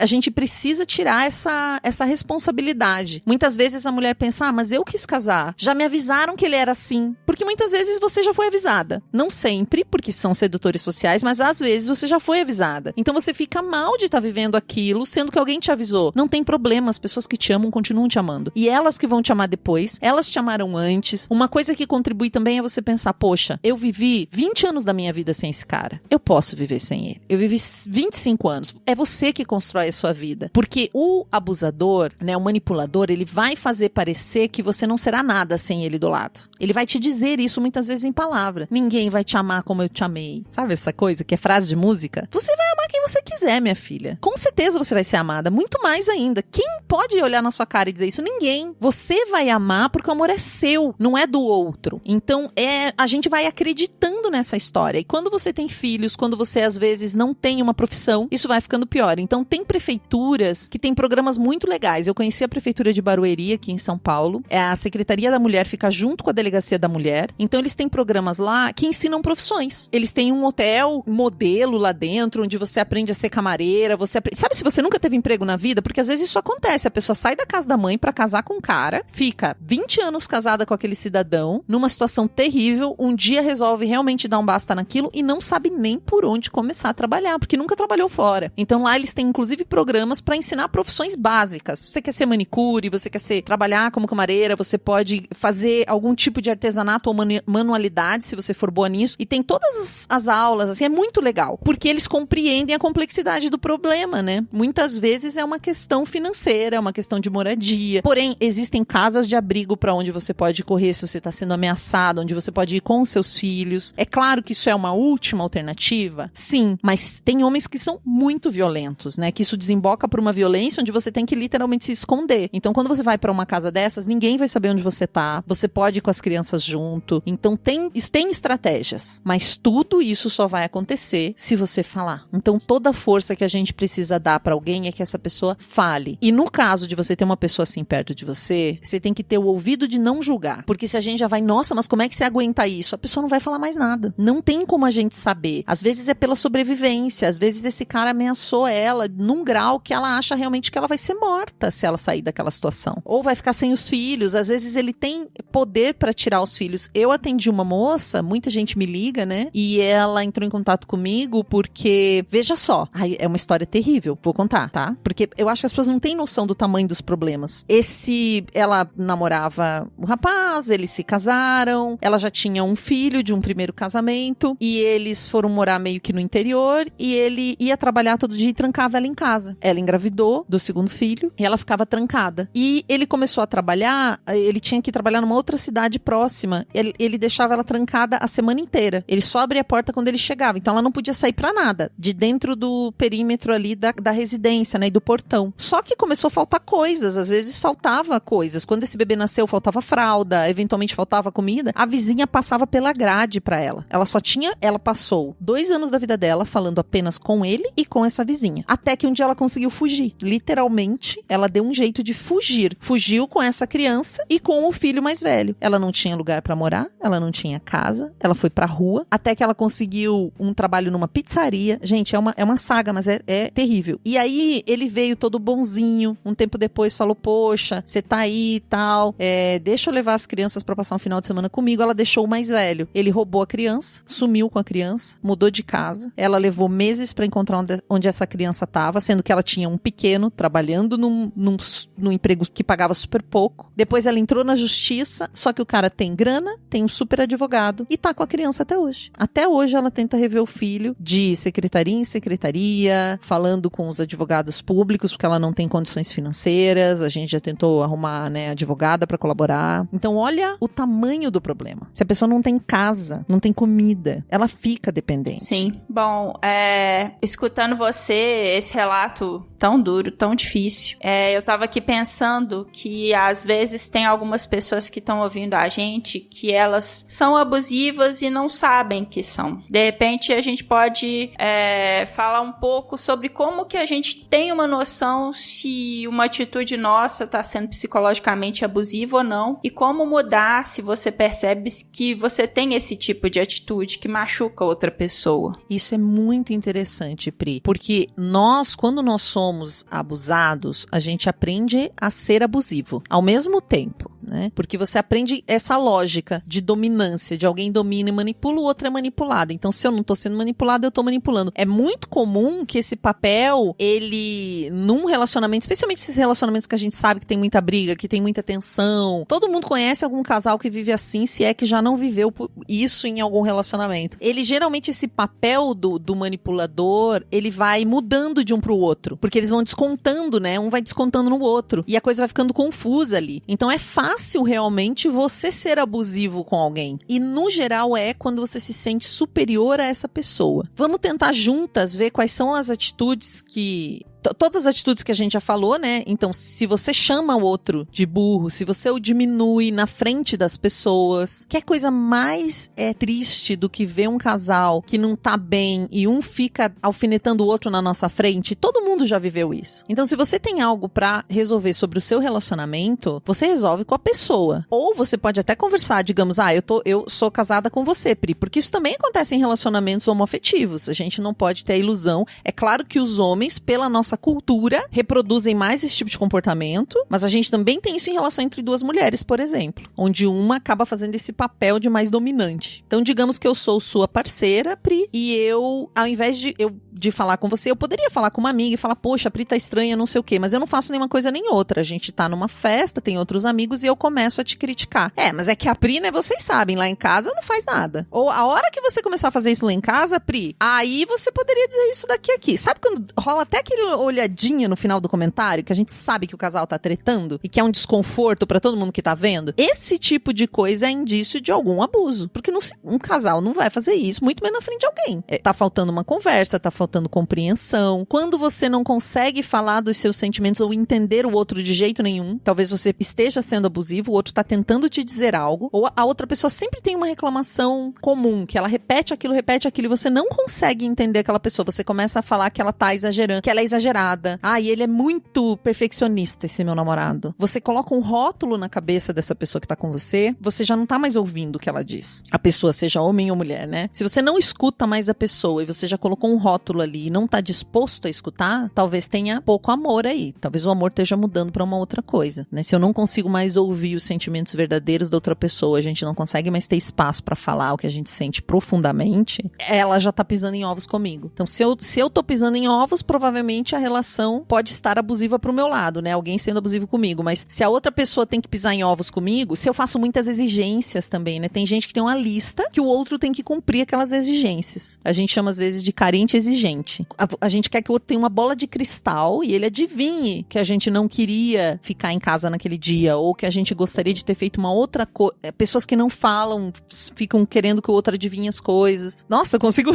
Speaker 3: A gente precisa tirar essa responsabilidade. Muitas vezes a mulher pensa, mas eu quis casar. Já me avisaram que ele era assim. Porque muitas vezes você já foi avisada. Não sempre, porque são sedutores sociais, mas às vezes você já foi avisada. Então você fica mal de estar vivendo aquilo, sendo que alguém te avisou. Não tem problema, as pessoas que te amam continuam te amando. E elas que vão te amar depois, elas te amaram antes. Uma coisa que contribui também é você pensar, poxa, eu vivi 20 anos da minha vida sem esse cara. Eu posso viver sem ele. Eu vivi 25 anos. É você que constrói a sua vida. Porque o abusador, né, o manipulador, ele vai fazer parecer que você não será nada sem ele do lado. Ele vai te dizer isso muitas vezes em palavra. Ninguém vai te amar como eu te amei. Sabe essa coisa que é frase de música? Você vai amar quem você quiser, minha filha. Com certeza você vai ser amada. Muito mais ainda. Quem pode olhar na sua cara e dizer isso? Ninguém. Você vai amar porque o amor é seu, não é do outro. Então, a gente vai acreditando nessa história. E quando você tem filhos, quando você às vezes não tem uma profissão, isso vai ficando pior. Então, tem prefeituras que têm programas muito legais. Eu conheci a prefeitura de Barueri, aqui em São Paulo. A Secretaria da Mulher fica junto com a Delegacia da Mulher. Então, eles têm programas lá que ensinam profissões. Eles têm um hotel modelo lá dentro, onde você aprende a ser camareira, Sabe, se você nunca teve emprego na vida? Porque às vezes isso acontece. A pessoa sai da casa da mãe pra casar com um cara, fica 20 anos casada com aquele cidadão, numa situação terrível, um dia resolve realmente dar um basta naquilo e não sabe nem por onde começar a trabalhar, porque nunca trabalhou fora. Então lá eles têm inclusive programas pra ensinar profissões básicas. Você quer ser manicure, você quer trabalhar como camareira, você pode fazer algum tipo de artesanato ou manualidade, se você for boa nisso. E tem todas as aulas, assim, é muito legal. Porque eles compreendem a complexidade do problema, né? Muitas vezes é uma questão financeira, é uma questão de moradia. Porém, existem casas de abrigo pra onde você pode correr se você tá sendo ameaçado, onde você pode ir com os seus filhos. É claro que isso é uma última alternativa, sim, mas tem homens que são muito violentos, né? Que isso desemboca por uma violência onde você tem que literalmente se esconder. Então, quando você vai pra uma casa dessas, ninguém vai saber onde você tá. Você pode ir com as crianças junto. Então, tem estratégias. Mas tudo isso só vai acontecer se você falar. Então, toda a força que a gente precisa dar pra alguém é que essa pessoa fale. E no caso de você ter uma pessoa assim perto de você, você tem que ter o ouvido de não julgar. Porque se a gente já vai, nossa, mas como é que você aguenta isso? A pessoa não vai falar mais nada. Não tem como a gente saber. Às vezes é pela sobrevivência. Às vezes esse cara ameaçou ela num grau que ela acha realmente que ela vai ser morta se ela sair daquela situação. Ou vai ficar sem os filhos. Às vezes ele tem poder pra tirar os filhos. Eu atendi uma moça, muita gente me liga, né? E ela entrou em contato comigo porque, veja só, é uma história terrível. Vou contar, tá? Porque eu acho que as pessoas não têm noção do tamanho dos problemas. Ela namorava um rapaz, eles se casaram, ela já tinha um filho de um primeiro casamento e eles foram morar meio que no interior e ele ia trabalhar todo dia e trancava ela em casa. Ela engravidou do segundo filho e ela ficava trancada. E ele começou a trabalhar, ele tinha que trabalhar numa outra cidade próxima. Ele deixava ela trancada a semana inteira. Ele só abria a porta quando ele chegava. Então ela não podia sair pra nada, de dentro do perímetro ali da residência, né, e do portão. Só que começou a faltar coisas, às vezes faltava coisas. Quando esse bebê nasceu, faltava fralda, eventualmente faltava comida. A vizinha passava pela grade pra ela. Ela passou 2 anos da vida dela falando apenas com ele e com essa vizinha. Até que um dia ela conseguiu fugir. Literalmente, ela deu um jeito de fugir. Fugiu com essa criança e com o filho mais velho. Ela não tinha lugar pra morar, ela não tinha casa, ela foi pra rua, até que ela conseguiu um trabalho numa pizzaria. Gente, é uma saga, mas é terrível. E aí, ele veio todo bonzinho, um tempo depois falou, poxa, você tá aí e tal, deixa eu levar as crianças pra passar um final de semana comigo. Ela deixou o mais velho. Ele roubou a criança, sumiu com a criança, mudou de casa. Ela levou meses pra encontrar onde essa criança tava, sendo que ela tinha um pequeno trabalhando num emprego que pagava super pouco. Depois ela entrou na justiça, só que o cara tem grana, tem um super advogado e tá com a criança até hoje. Até hoje ela tenta rever o filho de secretaria em secretaria, falando com os advogados públicos, porque ela não tem condições financeiras. A gente já tentou arrumar, né, advogada pra colaborar. Então olha o tamanho do problema. Se a pessoa não tem casa, não tem comida, ela fica dependente.
Speaker 2: Sim. Bom, escutando você, esse relato tão duro, tão difícil, eu tava aqui pensando que às vezes tem algumas pessoas que estão ouvindo a gente que elas são abusivas e não sabem que são. De repente a gente pode falar um pouco sobre como que a gente tem uma noção se uma atitude nossa tá sendo psicologicamente abusiva ou não, e como mudar se você percebe que você tem esse tipo de atitude que machuca outra pessoa.
Speaker 3: Isso é muito interessante, Pri, porque quando nós somos abusados, a gente aprende a ser abusivo ao mesmo tempo, né? Porque você aprende essa lógica de dominância, de alguém domina e manipula, o outro é manipulado. Então, se eu não tô sendo manipulado, eu tô manipulando. É muito comum que esse papel, ele, num relacionamento, especialmente esses relacionamentos que a gente sabe que tem muita briga, que tem muita tensão, todo mundo conhece algum casal que vive assim, se é que já não viveu isso em algum relacionamento. Ele, geralmente, esse papel do manipulador, ele vai mudando de um pro outro, porque eles vão descontando, né? Um vai descontando no outro, e a coisa vai ficando confusa ali. Então, é fácil realmente você ser abusivo com alguém. E, no geral, quando você se sente superior a essa pessoa. Vamos tentar juntas ver quais são as atitudes todas as atitudes que a gente já falou, né? Então, se você chama o outro de burro, se você o diminui na frente das pessoas, que coisa mais triste do que ver um casal que não tá bem e um fica alfinetando o outro na nossa frente? Todo mundo já viveu isso. Então, se você tem algo pra resolver sobre o seu relacionamento, você resolve com a pessoa. Ou você pode até conversar, digamos, eu sou casada com você, Pri, porque isso também acontece em relacionamentos homoafetivos. A gente não pode ter a ilusão. É claro que os homens, pela nossa cultura, reproduzem mais esse tipo de comportamento, mas a gente também tem isso em relação entre duas mulheres, por exemplo, onde uma acaba fazendo esse papel de mais dominante. Então, digamos que eu sou sua parceira, Pri, e eu, ao invés de falar com você, eu poderia falar com uma amiga e falar, poxa, a Pri tá estranha, não sei o quê, mas eu não faço nenhuma coisa nem outra. A gente tá numa festa, tem outros amigos e eu começo a te criticar. Mas é que a Pri, né, vocês sabem, lá em casa não faz nada. Ou a hora que você começar a fazer isso lá em casa, Pri, aí você poderia dizer isso daqui aqui. Sabe quando rola até aquele olhadinha no final do comentário, que a gente sabe que o casal tá tretando e que é um desconforto pra todo mundo que tá vendo? Esse tipo de coisa é indício de algum abuso, porque um casal não vai fazer isso, muito menos na frente de alguém. Tá faltando uma conversa, tá faltando compreensão. Quando você não consegue falar dos seus sentimentos ou entender o outro de jeito nenhum, talvez você esteja sendo abusivo, o outro tá tentando te dizer algo, ou a outra pessoa sempre tem uma reclamação comum, que ela repete aquilo e você não consegue entender aquela pessoa. Você começa a falar que ela tá exagerando, que ela é exagerada. E ele é muito perfeccionista, esse meu namorado. Você coloca um rótulo na cabeça dessa pessoa que tá com você, você já não tá mais ouvindo o que ela diz. A pessoa, seja homem ou mulher, né? Se você não escuta mais a pessoa e você já colocou um rótulo ali e não tá disposto a escutar, talvez tenha pouco amor aí. Talvez o amor esteja mudando pra uma outra coisa, né? Se eu não consigo mais ouvir os sentimentos verdadeiros da outra pessoa, a gente não consegue mais ter espaço pra falar o que a gente sente profundamente, ela já tá pisando em ovos comigo. Então, se eu tô pisando em ovos, provavelmente a relação pode estar abusiva pro meu lado, né? Alguém sendo abusivo comigo. Mas se a outra pessoa tem que pisar em ovos comigo, se eu faço muitas exigências também, né? Tem gente que tem uma lista que o outro tem que cumprir aquelas exigências. A gente chama às vezes de carente exigente. A gente quer que o outro tenha uma bola de cristal e ele adivinhe que a gente não queria ficar em casa naquele dia, ou que a gente gostaria de ter feito uma outra coisa. Pessoas que não falam, ficam querendo que o outro adivinhe as coisas. Nossa, eu consigo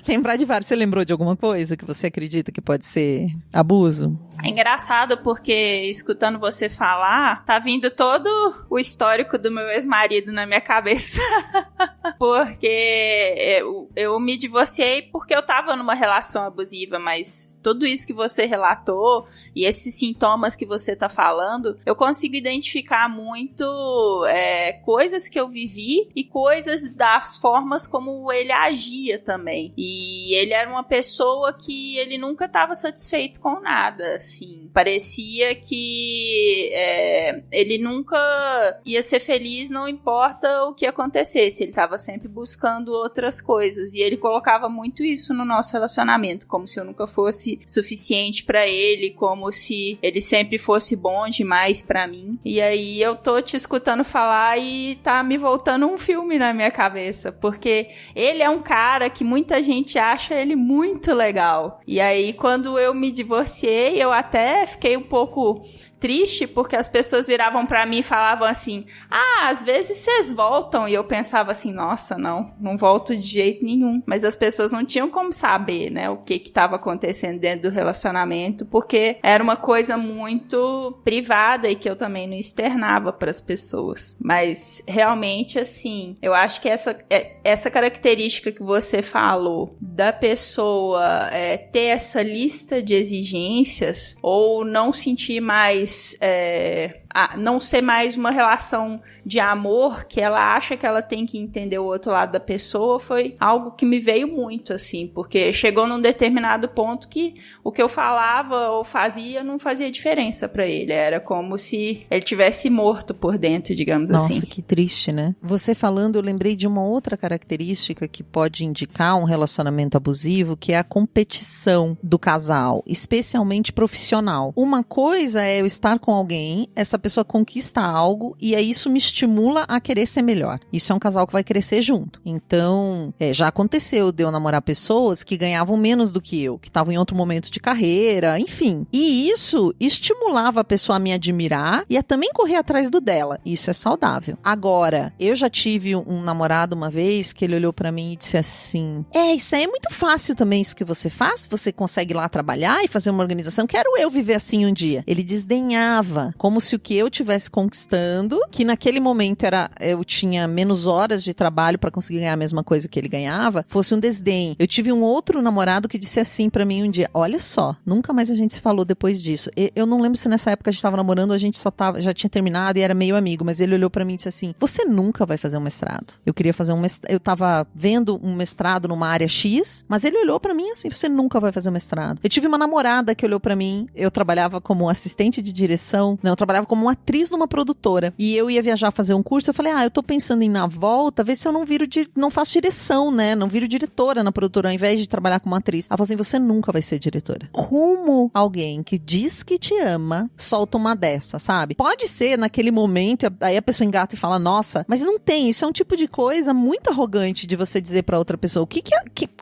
Speaker 3: lembrar de vários. Você lembrou de alguma coisa que você acredita que pode ser abuso?
Speaker 2: É engraçado porque, escutando você falar, tá vindo todo o histórico do meu ex-marido na minha cabeça. Porque eu me divorciei porque eu tava numa relação abusiva, mas tudo isso que você relatou e esses sintomas que você tá falando, eu consigo identificar muito coisas que eu vivi e coisas das formas como ele agia também. E ele era uma pessoa que ele nunca tava satisfeito com nada, assim. Parecia que ele nunca ia ser feliz, não importa o que acontecesse. Ele tava sempre buscando outras coisas. E ele colocava muito isso no nosso relacionamento, como se eu nunca fosse suficiente pra ele, como se ele sempre fosse bom demais pra mim. E aí eu tô te escutando falar e tá me voltando um filme na minha cabeça, porque ele é um cara que muita gente acha ele muito legal. E aí quando eu me divorciei, eu até fiquei um pouco triste, porque as pessoas viravam pra mim e falavam assim, às vezes vocês voltam, e eu pensava assim, nossa, não volto de jeito nenhum, mas as pessoas não tinham como saber, né, o que estava acontecendo dentro do relacionamento, porque era uma coisa muito privada e que eu também não externava pras pessoas, mas realmente, assim, eu acho que essa característica que você falou, da pessoa ter essa lista de exigências, ou não sentir mais não ser mais uma relação de amor, que ela acha que ela tem que entender o outro lado da pessoa, foi algo que me veio muito, assim, porque chegou num determinado ponto que o que eu falava ou fazia não fazia diferença pra ele, era como se ele tivesse morto por dentro, digamos assim.
Speaker 3: Nossa, que triste, né? Você falando, eu lembrei de uma outra característica que pode indicar um relacionamento abusivo, que é a competição do casal, especialmente profissional. Uma coisa é eu estar com alguém, essa pessoa conquista algo e aí isso me estimula a querer ser melhor. Isso é um casal que vai crescer junto. Então, já aconteceu de eu namorar pessoas que ganhavam menos do que eu, que estavam em outro momento de carreira, enfim. E isso estimulava a pessoa a me admirar e a também correr atrás do dela. Isso é saudável. Agora, eu já tive um namorado uma vez que ele olhou pra mim e disse assim, isso aí é muito fácil também isso que você faz, você consegue ir lá trabalhar e fazer uma organização, quero eu viver assim um dia. Ele desdenhava, como se o que eu tivesse conquistando, que naquele momento eu tinha menos horas de trabalho pra conseguir ganhar a mesma coisa que ele ganhava, fosse um desdém. Eu tive um outro namorado que disse assim pra mim um dia, olha só, nunca mais a gente se falou depois disso. Eu não lembro se nessa época a gente tava namorando, a gente já tinha terminado e era meio amigo, mas ele olhou pra mim e disse assim, você nunca vai fazer um mestrado. Eu queria fazer eu tava vendo um mestrado numa área X, mas ele olhou pra mim assim, você nunca vai fazer um mestrado. Eu tive uma namorada que olhou pra mim, eu trabalhava como assistente de direção, eu trabalhava como uma atriz numa produtora, e eu ia viajar fazer um curso, eu falei, eu tô pensando em ir na volta, ver se eu não faço direção, né, não viro diretora na produtora, ao invés de trabalhar como atriz. Ela falou assim, você nunca vai ser diretora. Como alguém que diz que te ama, solta uma dessa, sabe? Pode ser naquele momento, aí a pessoa engata e fala, nossa, mas não tem, isso é um tipo de coisa muito arrogante de você dizer pra outra pessoa,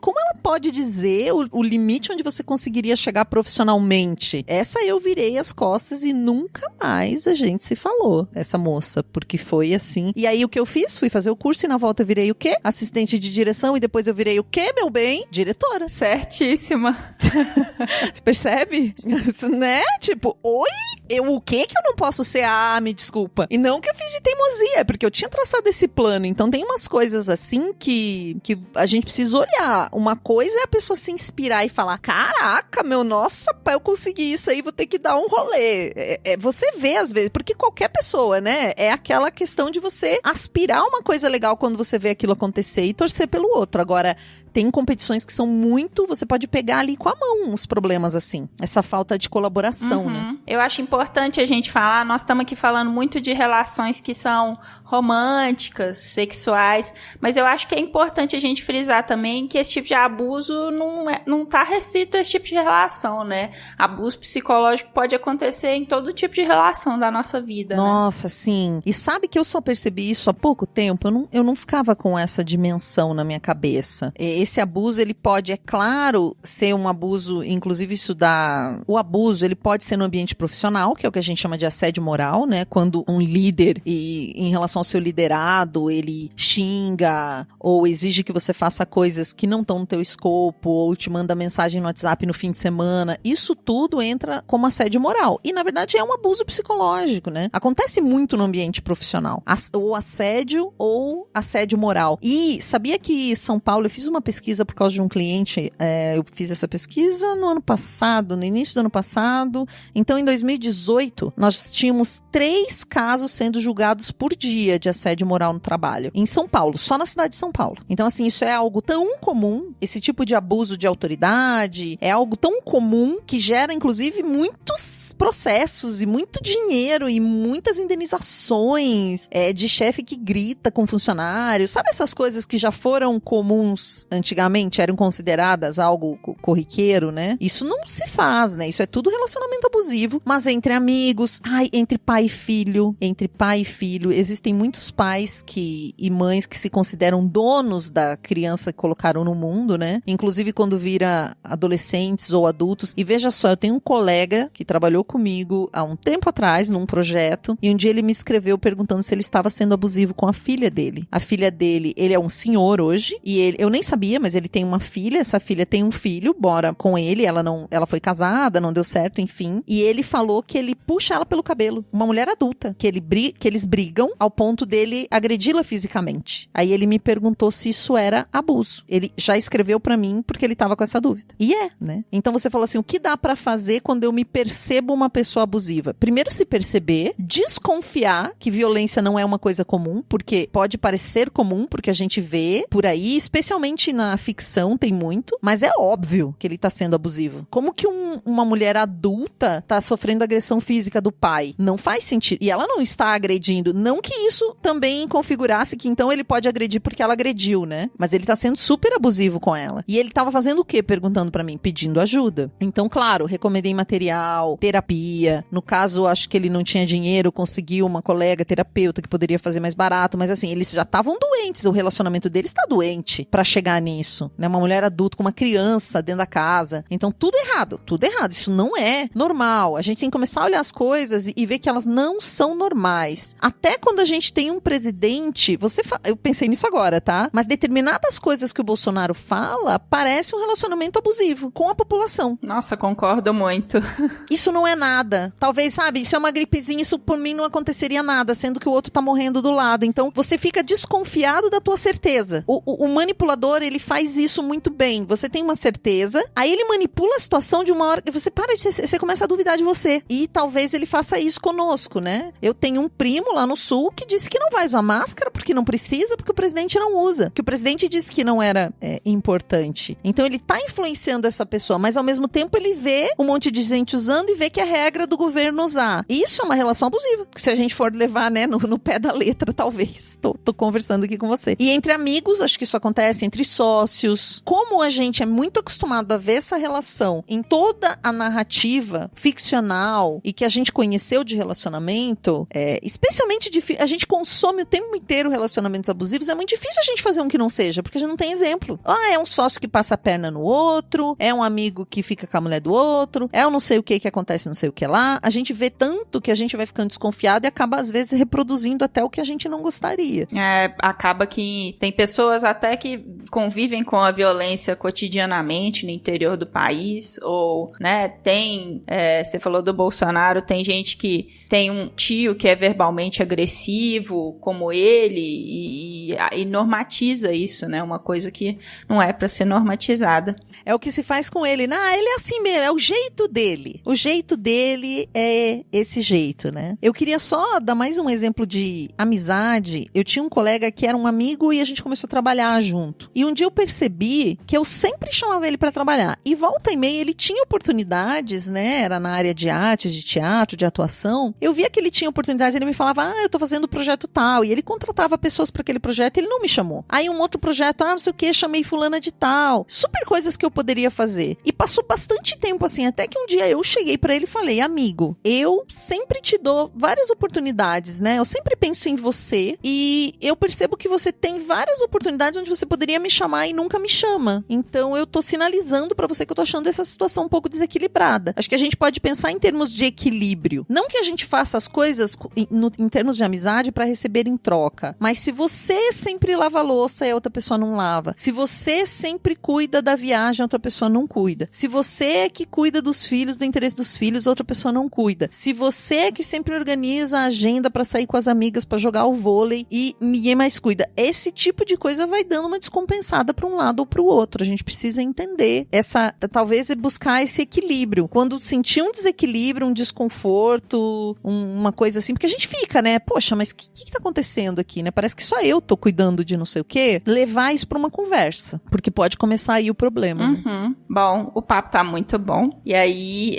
Speaker 3: como ela pode dizer o limite onde você conseguiria chegar profissionalmente? Essa eu virei as costas e nunca mais a gente se falou, essa moça, porque foi assim. E aí o que eu fiz? Fui fazer o curso e na volta eu virei o quê? Assistente de direção, e depois eu virei o quê, meu bem? Diretora.
Speaker 2: Certíssima.
Speaker 3: Você percebe? Né? Tipo, oi? O quê que eu não posso ser? Me desculpa. E não que eu fiz de teimosia, é porque eu tinha traçado esse plano. Então tem umas coisas assim que a gente precisa olhar. Uma coisa é a pessoa se inspirar e falar, caraca, nossa, pai, eu consegui isso aí, vou ter que dar um rolê. Você vê às vezes, porque qualquer pessoa, né? É aquela questão de você aspirar uma coisa legal quando você vê aquilo acontecer e torcer pelo outro. Agora, tem competições que são muito... Você pode pegar ali com a mão uns problemas assim. Essa falta de colaboração, né?
Speaker 2: Eu acho importante a gente falar... Nós estamos aqui falando muito de relações que são românticas, sexuais. Mas eu acho que é importante a gente frisar também que esse tipo de abuso não tá restrito a esse tipo de relação, né? Abuso psicológico pode acontecer em todo tipo de relação da nossa vida,
Speaker 3: Nossa, sim. E sabe que eu só percebi isso há pouco tempo? Eu não ficava com essa dimensão na minha cabeça. Esse abuso, ele pode, é claro, ser um abuso, inclusive isso dá... O abuso, ele pode ser no ambiente profissional, que é o que a gente chama de assédio moral, né? Quando um líder, em relação ao seu liderado, ele xinga ou exige que você faça coisas que não estão no teu escopo, ou te manda mensagem no WhatsApp no fim de semana. Isso tudo entra como assédio moral. E, na verdade, é um abuso psicológico, né? Acontece muito no ambiente profissional. Ou assédio ou assédio moral. E sabia que São Paulo, eu fiz uma pesquisa por causa de um cliente, eu fiz essa pesquisa no ano passado, no início do ano passado. Então, em 2018, nós tínhamos 3 casos sendo julgados por dia de assédio moral no trabalho. Em São Paulo, só na cidade de São Paulo. Então, assim, isso é algo tão comum, esse tipo de abuso de autoridade, é algo tão comum que gera, inclusive, muitos processos e muito dinheiro e muitas indenizações de chefe que grita com funcionário. Sabe essas coisas que já foram comuns antigamente, eram consideradas algo corriqueiro, né? Isso não se faz, né? Isso é tudo relacionamento abusivo, mas entre amigos, entre pai e filho, existem muitos pais e mães que se consideram donos da criança que colocaram no mundo, né? Inclusive quando vira adolescentes ou adultos. E veja só, eu tenho um colega que trabalhou comigo há um tempo atrás num projeto, e um dia ele me escreveu perguntando se ele estava sendo abusivo com a filha dele. A filha dele, ele é um senhor hoje, e eu nem sabia, mas ele tem uma filha, essa filha tem um filho, bora com ele, ela foi casada, não deu certo, enfim, e ele falou que ele puxa ela pelo cabelo, uma mulher adulta, que eles brigam ao ponto dele agredi-la fisicamente. Aí ele me perguntou se isso era abuso. Ele já escreveu pra mim porque ele tava com essa dúvida. E né? Então você falou assim, o que dá pra fazer quando eu me percebo uma pessoa abusiva? Primeiro se perceber, desconfiar que violência não é uma coisa comum, porque pode parecer comum, porque a gente vê por aí, especialmente na ficção tem muito, mas é óbvio que ele tá sendo abusivo. Como que uma mulher adulta tá sofrendo agressão física do pai? Não faz sentido. E ela não está agredindo. Não que isso também configurasse que então ele pode agredir porque ela agrediu, né? Mas ele tá sendo super abusivo com ela. E ele tava fazendo o quê? Perguntando pra mim, pedindo ajuda. Então, claro, recomendei material, terapia. No caso, acho que ele não tinha dinheiro, conseguiu uma colega terapeuta que poderia fazer mais barato, mas assim, eles já estavam doentes, o relacionamento deles tá doente pra chegar nisso, né? Uma mulher adulta com uma criança dentro da casa. Então, tudo errado. Isso não é normal. A gente tem que começar a olhar as coisas e ver que elas não são normais. Até quando a gente tem um presidente, eu pensei nisso agora, tá? Mas determinadas coisas que o Bolsonaro fala, parece um relacionamento abusivo com a população.
Speaker 2: Nossa, concordo muito.
Speaker 3: Isso não é nada. Talvez, sabe, isso é uma gripezinha, isso por mim não aconteceria nada, sendo que o outro tá morrendo do lado. Então, você fica desconfiado da tua certeza. O manipulador, ele faz isso muito bem. Você tem uma certeza, aí ele manipula a situação de uma hora que você você começa a duvidar de você. E talvez ele faça isso conosco, né? Eu tenho um primo lá no sul que disse que não vai usar máscara porque não precisa, porque o presidente não usa. Que o presidente disse que não era importante. Então ele tá influenciando essa pessoa, mas ao mesmo tempo ele vê um monte de gente usando e vê que é regra do governo usar. Isso é uma relação abusiva. Se a gente for levar, né, no pé da letra, talvez. Tô conversando aqui com você. E entre amigos, acho que isso acontece, entre sócios. Como a gente é muito acostumado a ver essa relação em toda a narrativa ficcional e que a gente conheceu de relacionamento, especialmente a gente consome o tempo inteiro relacionamentos abusivos, é muito difícil a gente fazer um que não seja, porque a gente não tem exemplo. É um sócio que passa a perna no outro, é um amigo que fica com a mulher do outro, é um não sei o que acontece não sei o que lá. A gente vê tanto que a gente vai ficando desconfiado e acaba às vezes reproduzindo até o que a gente não gostaria.
Speaker 2: Acaba que tem pessoas até que convivem com a violência cotidianamente no interior do país, ou, né, você falou do Bolsonaro, tem gente que tem um tio que é verbalmente agressivo, como ele, e normatiza isso, né? Uma coisa que não é pra ser normatizada.
Speaker 3: É o que se faz com ele. Ele é assim mesmo, é o jeito dele. O jeito dele é esse jeito, né? Eu queria só dar mais um exemplo de amizade. Eu tinha um colega que era um amigo e a gente começou a trabalhar junto. E um dia eu percebi que eu sempre chamava ele pra trabalhar. E volta e meia ele tinha oportunidades, né? Era na área de arte, de teatro, de atuação. Eu via que ele tinha oportunidades, ele me falava, eu tô fazendo projeto tal, e ele contratava pessoas para aquele projeto, ele não me chamou. Aí um outro projeto, não sei o que, chamei fulana de tal. Super coisas que eu poderia fazer. E passou bastante tempo assim, até que um dia eu cheguei para ele e falei, amigo, eu sempre te dou várias oportunidades, né? Eu sempre penso em você e eu percebo que você tem várias oportunidades onde você poderia me chamar e nunca me chama. Então eu tô sinalizando pra você que eu tô achando essa situação um pouco desequilibrada. Acho que a gente pode pensar em termos de equilíbrio. Não que a gente faça as coisas em termos de amizade pra receber em troca, mas se você sempre lava a louça e a outra pessoa não lava, se você sempre cuida da viagem, a outra pessoa não cuida, se você é que cuida dos filhos, do interesse dos filhos, a outra pessoa não cuida, se você é que sempre organiza a agenda pra sair com as amigas, pra jogar o vôlei e ninguém mais cuida, esse tipo de coisa vai dando uma descompensada pra um lado ou pro outro. A gente precisa entender talvez buscar esse equilíbrio. Quando sentir um desequilíbrio, um desconforto, uma coisa assim, porque a gente fica, né? Poxa, mas o que tá acontecendo aqui, né? Parece que só eu tô cuidando de não sei o quê. Levar isso pra uma conversa, porque pode começar aí o problema. Né?
Speaker 2: Bom, o papo tá muito bom. E aí,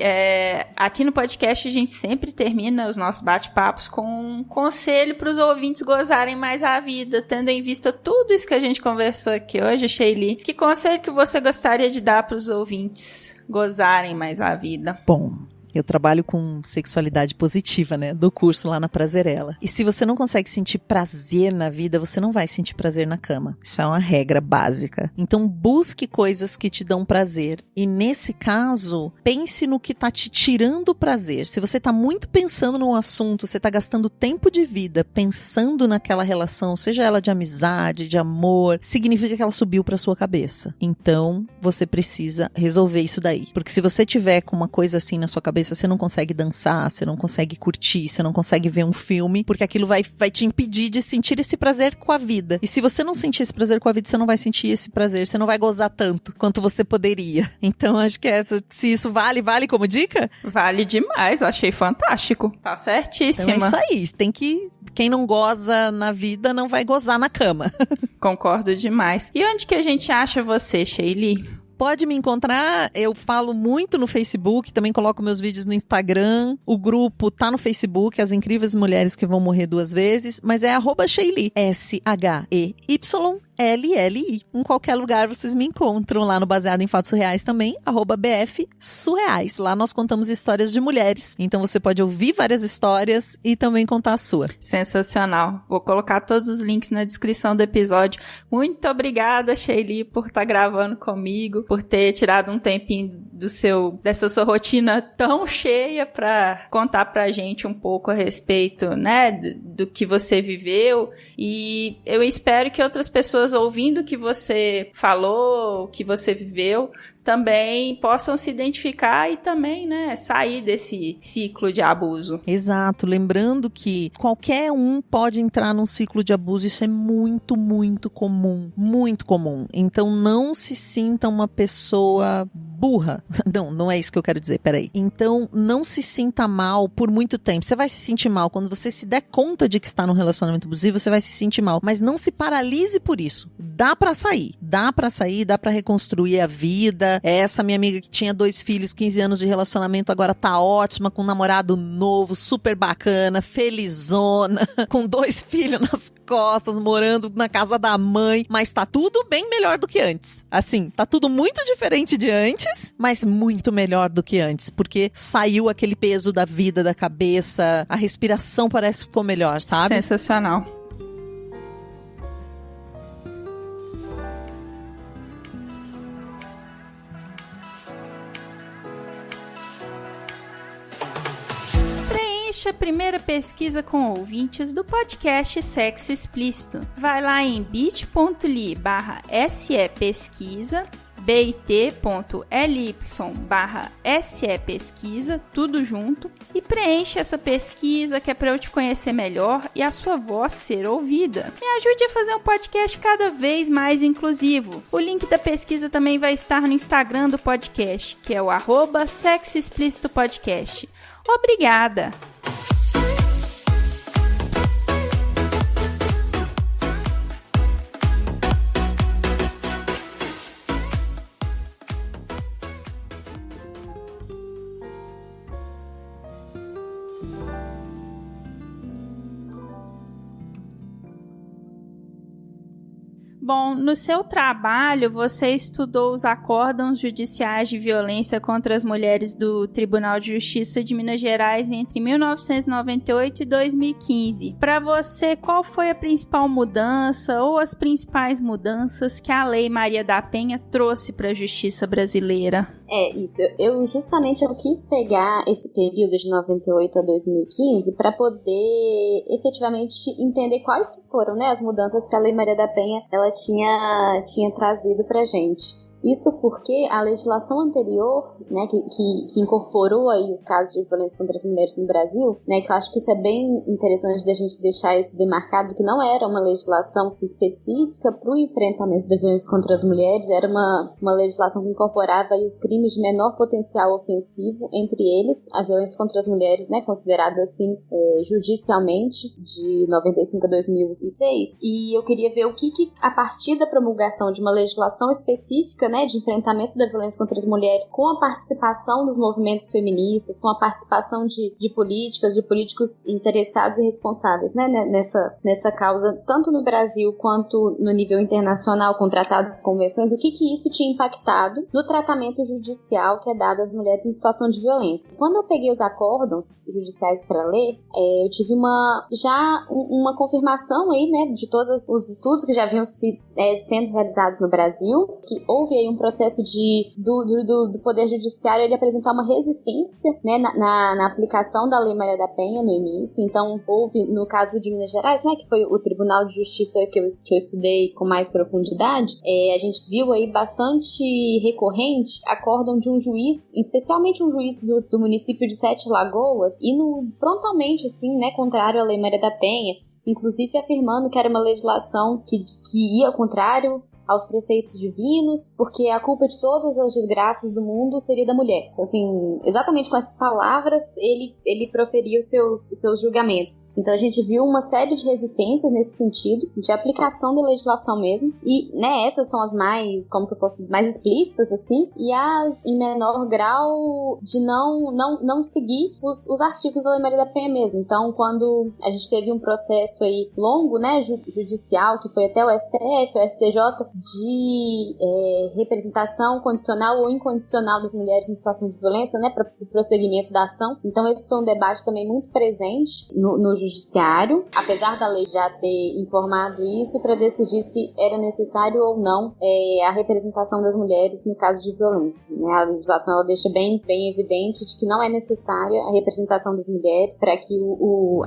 Speaker 2: aqui no podcast a gente sempre termina os nossos bate-papos com um conselho pros ouvintes gozarem mais a vida, tendo em vista tudo isso que a gente conversou aqui hoje, Sheili. Que conselho que você gostaria de dar pros ouvintes gozarem mais a vida?
Speaker 3: Bom, eu trabalho com sexualidade positiva, né? Do curso lá na Prazerela. E se você não consegue sentir prazer na vida, você não vai sentir prazer na cama. Isso é uma regra básica. Então, busque coisas que te dão prazer. E nesse caso, pense no que tá te tirando o prazer. Se você tá muito pensando num assunto, você tá gastando tempo de vida pensando naquela relação, seja ela de amizade, de amor, significa que ela subiu pra sua cabeça. Então, você precisa resolver isso daí. Porque se você tiver com uma coisa assim na sua cabeça, você não consegue dançar, você não consegue curtir, você não consegue ver um filme, porque aquilo vai te impedir de sentir esse prazer com a vida. E se você não sentir esse prazer com a vida, você não vai sentir esse prazer, você não vai gozar tanto quanto você poderia. Então, acho que se isso vale como dica?
Speaker 2: Vale demais, eu achei fantástico. Tá certíssima.
Speaker 3: Então é isso aí, quem não goza na vida não vai gozar na cama.
Speaker 2: Concordo demais. E onde que a gente acha você, Sheili?
Speaker 3: Pode me encontrar, eu falo muito no Facebook, também coloco meus vídeos no Instagram, o grupo tá no Facebook, As Incríveis Mulheres que Vão Morrer Duas Vezes, mas é @Sheili, SHEYLLI. Em qualquer lugar vocês me encontram, lá no Baseado em Fatos Surreais também, @BF Surreais. Lá nós contamos histórias de mulheres, então você pode ouvir várias histórias e também contar a sua. Sensacional.
Speaker 2: Vou colocar todos os links na descrição do episódio. Muito obrigada, Sheili, por estar gravando comigo, por ter tirado um tempinho dessa sua rotina tão cheia para contar pra gente um pouco a respeito, né, do que você viveu. E eu espero que outras pessoas ouvindo o que você falou, o que você viveu, também possam se identificar e também, né, sair desse ciclo de abuso.
Speaker 3: Exato, lembrando que qualquer um pode entrar num ciclo de abuso, isso é muito, muito comum, muito comum. Então não se sinta uma pessoa burra. Não é isso que eu quero dizer, peraí. Então não se sinta mal por muito tempo. Você vai se sentir mal quando você se der conta de que está num relacionamento abusivo, você vai se sentir mal, mas não se paralise por isso. Dá pra sair, dá pra reconstruir a vida. Essa minha amiga que tinha 2 filhos, 15 anos de relacionamento, agora tá ótima, com um namorado novo, super bacana, felizona, com 2 filhos nas costas, morando na casa da mãe, mas tá tudo bem melhor do que antes. Assim, tá tudo muito diferente de antes, mas muito melhor do que antes, porque saiu aquele peso da vida da cabeça, a respiração parece que ficou melhor, sabe?
Speaker 2: Sensacional. Preencha a primeira pesquisa com ouvintes do podcast Sexo Explícito. Vai lá em bit.ly/sepesquisa, bit.ly/sepesquisa, tudo junto, e preencha essa pesquisa que é para eu te conhecer melhor e a sua voz ser ouvida. Me ajude a fazer um podcast cada vez mais inclusivo. O link da pesquisa também vai estar no Instagram do podcast, que é o @Sexo Explícito Podcast. Obrigada! Bom, no seu trabalho, você estudou os acórdãos judiciais de violência contra as mulheres do Tribunal de Justiça de Minas Gerais entre 1998 e 2015. Para você, qual foi a principal mudança ou as principais mudanças que a Lei Maria da Penha trouxe para a justiça brasileira?
Speaker 4: Isso. Eu quis pegar esse período de 98 a 2015 para poder efetivamente entender quais que foram, né, as mudanças que a Lei Maria da Penha ela tinha trazido pra gente. Isso porque a legislação anterior, né, que incorporou aí os casos de violência contra as mulheres no Brasil, né, que eu acho que isso é bem interessante da gente deixar isso demarcado, que não era uma legislação específica para o enfrentamento da violência contra as mulheres, era uma legislação que incorporava aí os crimes de menor potencial ofensivo, entre eles a violência contra as mulheres, né, considerada assim judicialmente, de 95 a 2006, e eu queria ver o que a partir da promulgação de uma legislação específica, né, de enfrentamento da violência contra as mulheres, com a participação dos movimentos feministas, com a participação de políticas, de políticos interessados e responsáveis, né, nessa causa, tanto no Brasil quanto no nível internacional, com tratados e convenções, o que isso tinha impactado no tratamento judicial que é dado às mulheres em situação de violência. Quando eu peguei os acórdãos judiciais para ler, eu tive uma confirmação aí, né, de todos os estudos que já vinham sendo realizados no Brasil, que houve aí um processo do Poder Judiciário ele apresentar uma resistência, né, na aplicação da Lei Maria da Penha no início. Então houve, no caso de Minas Gerais, né, que foi o Tribunal de Justiça que eu estudei com mais profundidade, a gente viu aí bastante recorrente acórdão de um juiz, especialmente um juiz do município de Sete Lagoas, indo frontalmente, assim, né, contrário à Lei Maria da Penha, inclusive afirmando que era uma legislação que ia ao contrário aos preceitos divinos, porque a culpa de todas as desgraças do mundo seria da mulher. Assim, exatamente com essas palavras, ele proferia os seus julgamentos. Então a gente viu uma série de resistências nesse sentido, de aplicação da legislação mesmo, e, né, essas são as mais, como que eu posso dizer, mais explícitas, assim, e as em menor grau de não seguir os artigos da Lei Maria da Penha mesmo. Então, quando a gente teve um processo aí longo, né, judicial, que foi até o STF, o STJ, de representação condicional ou incondicional das mulheres em situação de violência, né, para o prosseguimento da ação. Então esse foi um debate também muito presente no judiciário, apesar da lei já ter informado isso, para decidir se era necessário ou não a representação das mulheres no caso de violência, né? A legislação ela deixa bem evidente de que não é necessária a representação das mulheres para que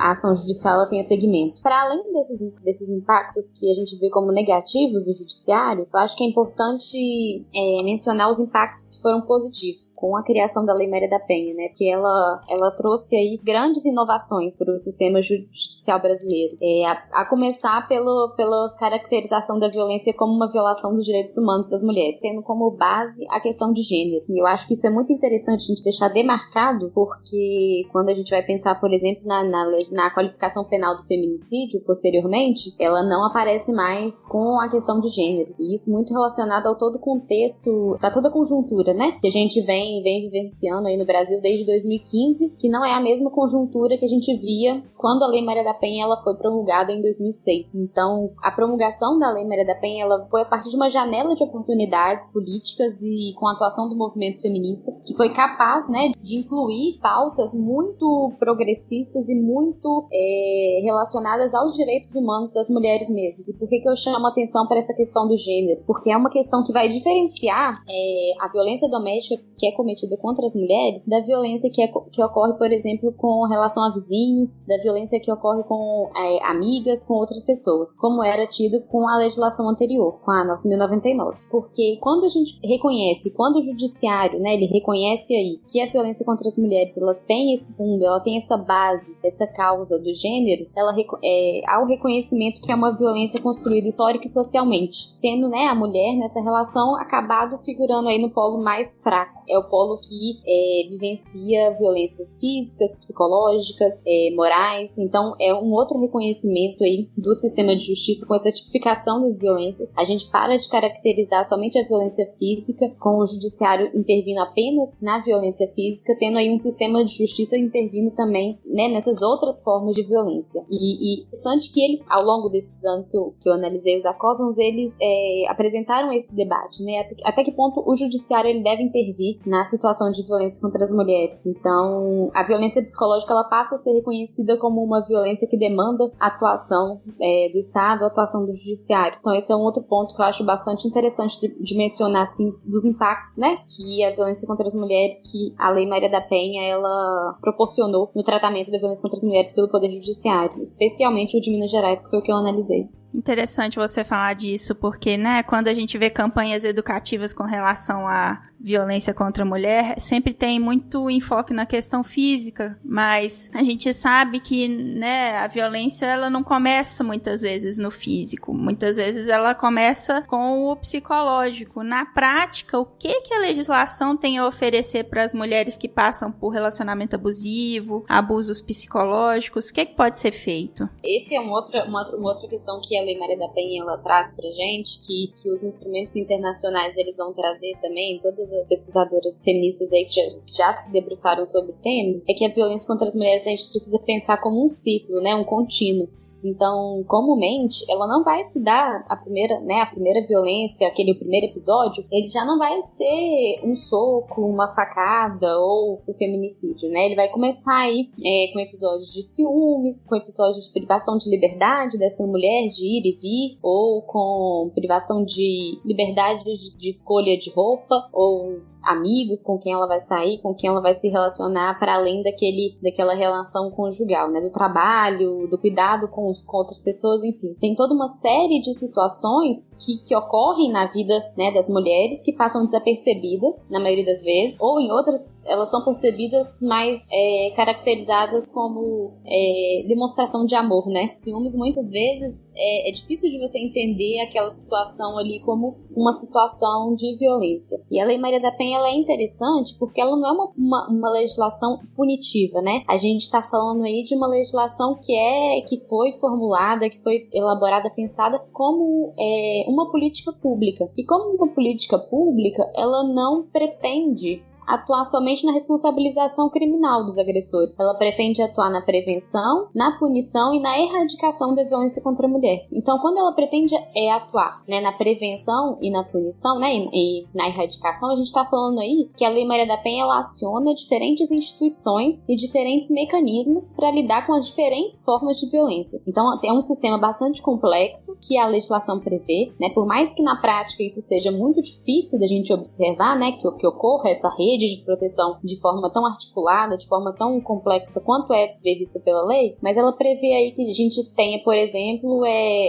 Speaker 4: a ação judicial ela tenha seguimento. Para além desses impactos que a gente vê como negativos do judiciário, eu acho que é importante mencionar os impactos que foram positivos com a criação da Lei Maria da Penha, né? Porque ela trouxe aí grandes inovações para o sistema judicial brasileiro. A começar pela caracterização da violência como uma violação dos direitos humanos das mulheres, tendo como base a questão de gênero. E eu acho que isso é muito interessante a gente deixar demarcado, porque quando a gente vai pensar, por exemplo, na qualificação penal do feminicídio, posteriormente, ela não aparece mais com a questão de gênero. E isso muito relacionado ao todo o contexto, a toda a conjuntura, né? Que a gente vem vivenciando aí no Brasil desde 2015, que não é a mesma conjuntura que a gente via quando a Lei Maria da Penha ela foi promulgada em 2006. Então, a promulgação da Lei Maria da Penha ela foi a partir de uma janela de oportunidades políticas e com a atuação do movimento feminista, que foi capaz, né, de incluir pautas muito progressistas e muito relacionadas aos direitos humanos das mulheres mesmo. E por que eu chamo a atenção para essa questão do gênero? Porque é uma questão que vai diferenciar a violência doméstica que é cometida contra as mulheres da violência que ocorre, por exemplo, com relação a vizinhos, da violência que ocorre com amigas, com outras pessoas, como era tido com a legislação anterior, com a 9.099. Porque quando a gente reconhece, quando o judiciário, né, ele reconhece aí que a violência contra as mulheres, ela tem esse fundo, ela tem essa base, essa causa do gênero, há o reconhecimento que é uma violência construída histórica e socialmente, tendo, né, a mulher nessa relação acabado figurando aí no polo mais fraco. É o polo que vivencia violências físicas, psicológicas, morais. Então é um outro reconhecimento aí do sistema de justiça com essa tipificação das violências. A gente para de caracterizar somente a violência física, com o judiciário intervindo apenas na violência física, tendo aí um sistema de justiça intervindo também, né, nessas outras formas de violência. E interessante que eles, ao longo desses anos que eu analisei os acórdons, eles apresentaram esse debate, né? Até que ponto o judiciário ele deve intervir na situação de violência contra as mulheres. Então, a violência psicológica ela passa a ser reconhecida como uma violência que demanda a atuação do Estado, a atuação do judiciário. Então, esse é um outro ponto que eu acho bastante interessante de mencionar, assim, dos impactos, né, que a violência contra as mulheres, que a Lei Maria da Penha, ela proporcionou no tratamento da violência contra as mulheres pelo Poder Judiciário, especialmente o de Minas Gerais, que foi o que eu analisei.
Speaker 2: Interessante você falar disso, porque, né, quando a gente vê campanhas educativas com relação à violência contra a mulher, sempre tem muito enfoque na questão física, mas a gente sabe que, né, a violência, ela não começa muitas vezes no físico, muitas vezes ela começa com o psicológico. Na prática, o que a legislação tem a oferecer para as mulheres que passam por relacionamento abusivo, abusos psicológicos? O que pode ser feito?
Speaker 4: Esse é uma outra questão que a Lei Maria da Penha ela traz pra gente, que os instrumentos internacionais eles vão trazer também, todas as pesquisadoras feministas aí que já se debruçaram sobre o tema, é que a violência contra as mulheres a gente precisa pensar como um ciclo, né, um contínuo. Então, comumente, ela não vai se dar a primeira violência, aquele primeiro episódio, ele já não vai ser um soco, uma facada ou o feminicídio, né? Ele vai começar aí com episódios de ciúmes, com episódios de privação de liberdade dessa mulher de ir e vir, ou com privação de liberdade de escolha de roupa, ou amigos com quem ela vai sair, com quem ela vai se relacionar para além daquela relação conjugal, né? Do trabalho, do cuidado com outras pessoas, enfim. Tem toda uma série de situações que ocorrem na vida, né, das mulheres que passam desapercebidas, na maioria das vezes, ou em outras elas são percebidas mais caracterizadas como demonstração de amor, né? Ciúmes muitas vezes é difícil de você entender aquela situação ali como uma situação de violência. E a Lei Maria da Penha ela é interessante porque ela não é uma legislação punitiva, né? A gente está falando aí de uma legislação que foi formulada, que foi elaborada, pensada como uma política pública. E como uma política pública, ela não pretende atuar somente na responsabilização criminal dos agressores. Ela pretende atuar na prevenção, na punição e na erradicação da violência contra a mulher. Então, quando ela pretende atuar, né, na prevenção e na punição, né, e na erradicação, a gente está falando aí que a Lei Maria da Penha ela aciona diferentes instituições e diferentes mecanismos para lidar com as diferentes formas de violência. Então, é um sistema bastante complexo que a legislação prevê, né, por mais que na prática isso seja muito difícil da gente observar, né, que ocorra essa rede de proteção de forma tão articulada, de forma tão complexa quanto é previsto pela lei, mas ela prevê aí que a gente tenha, por exemplo,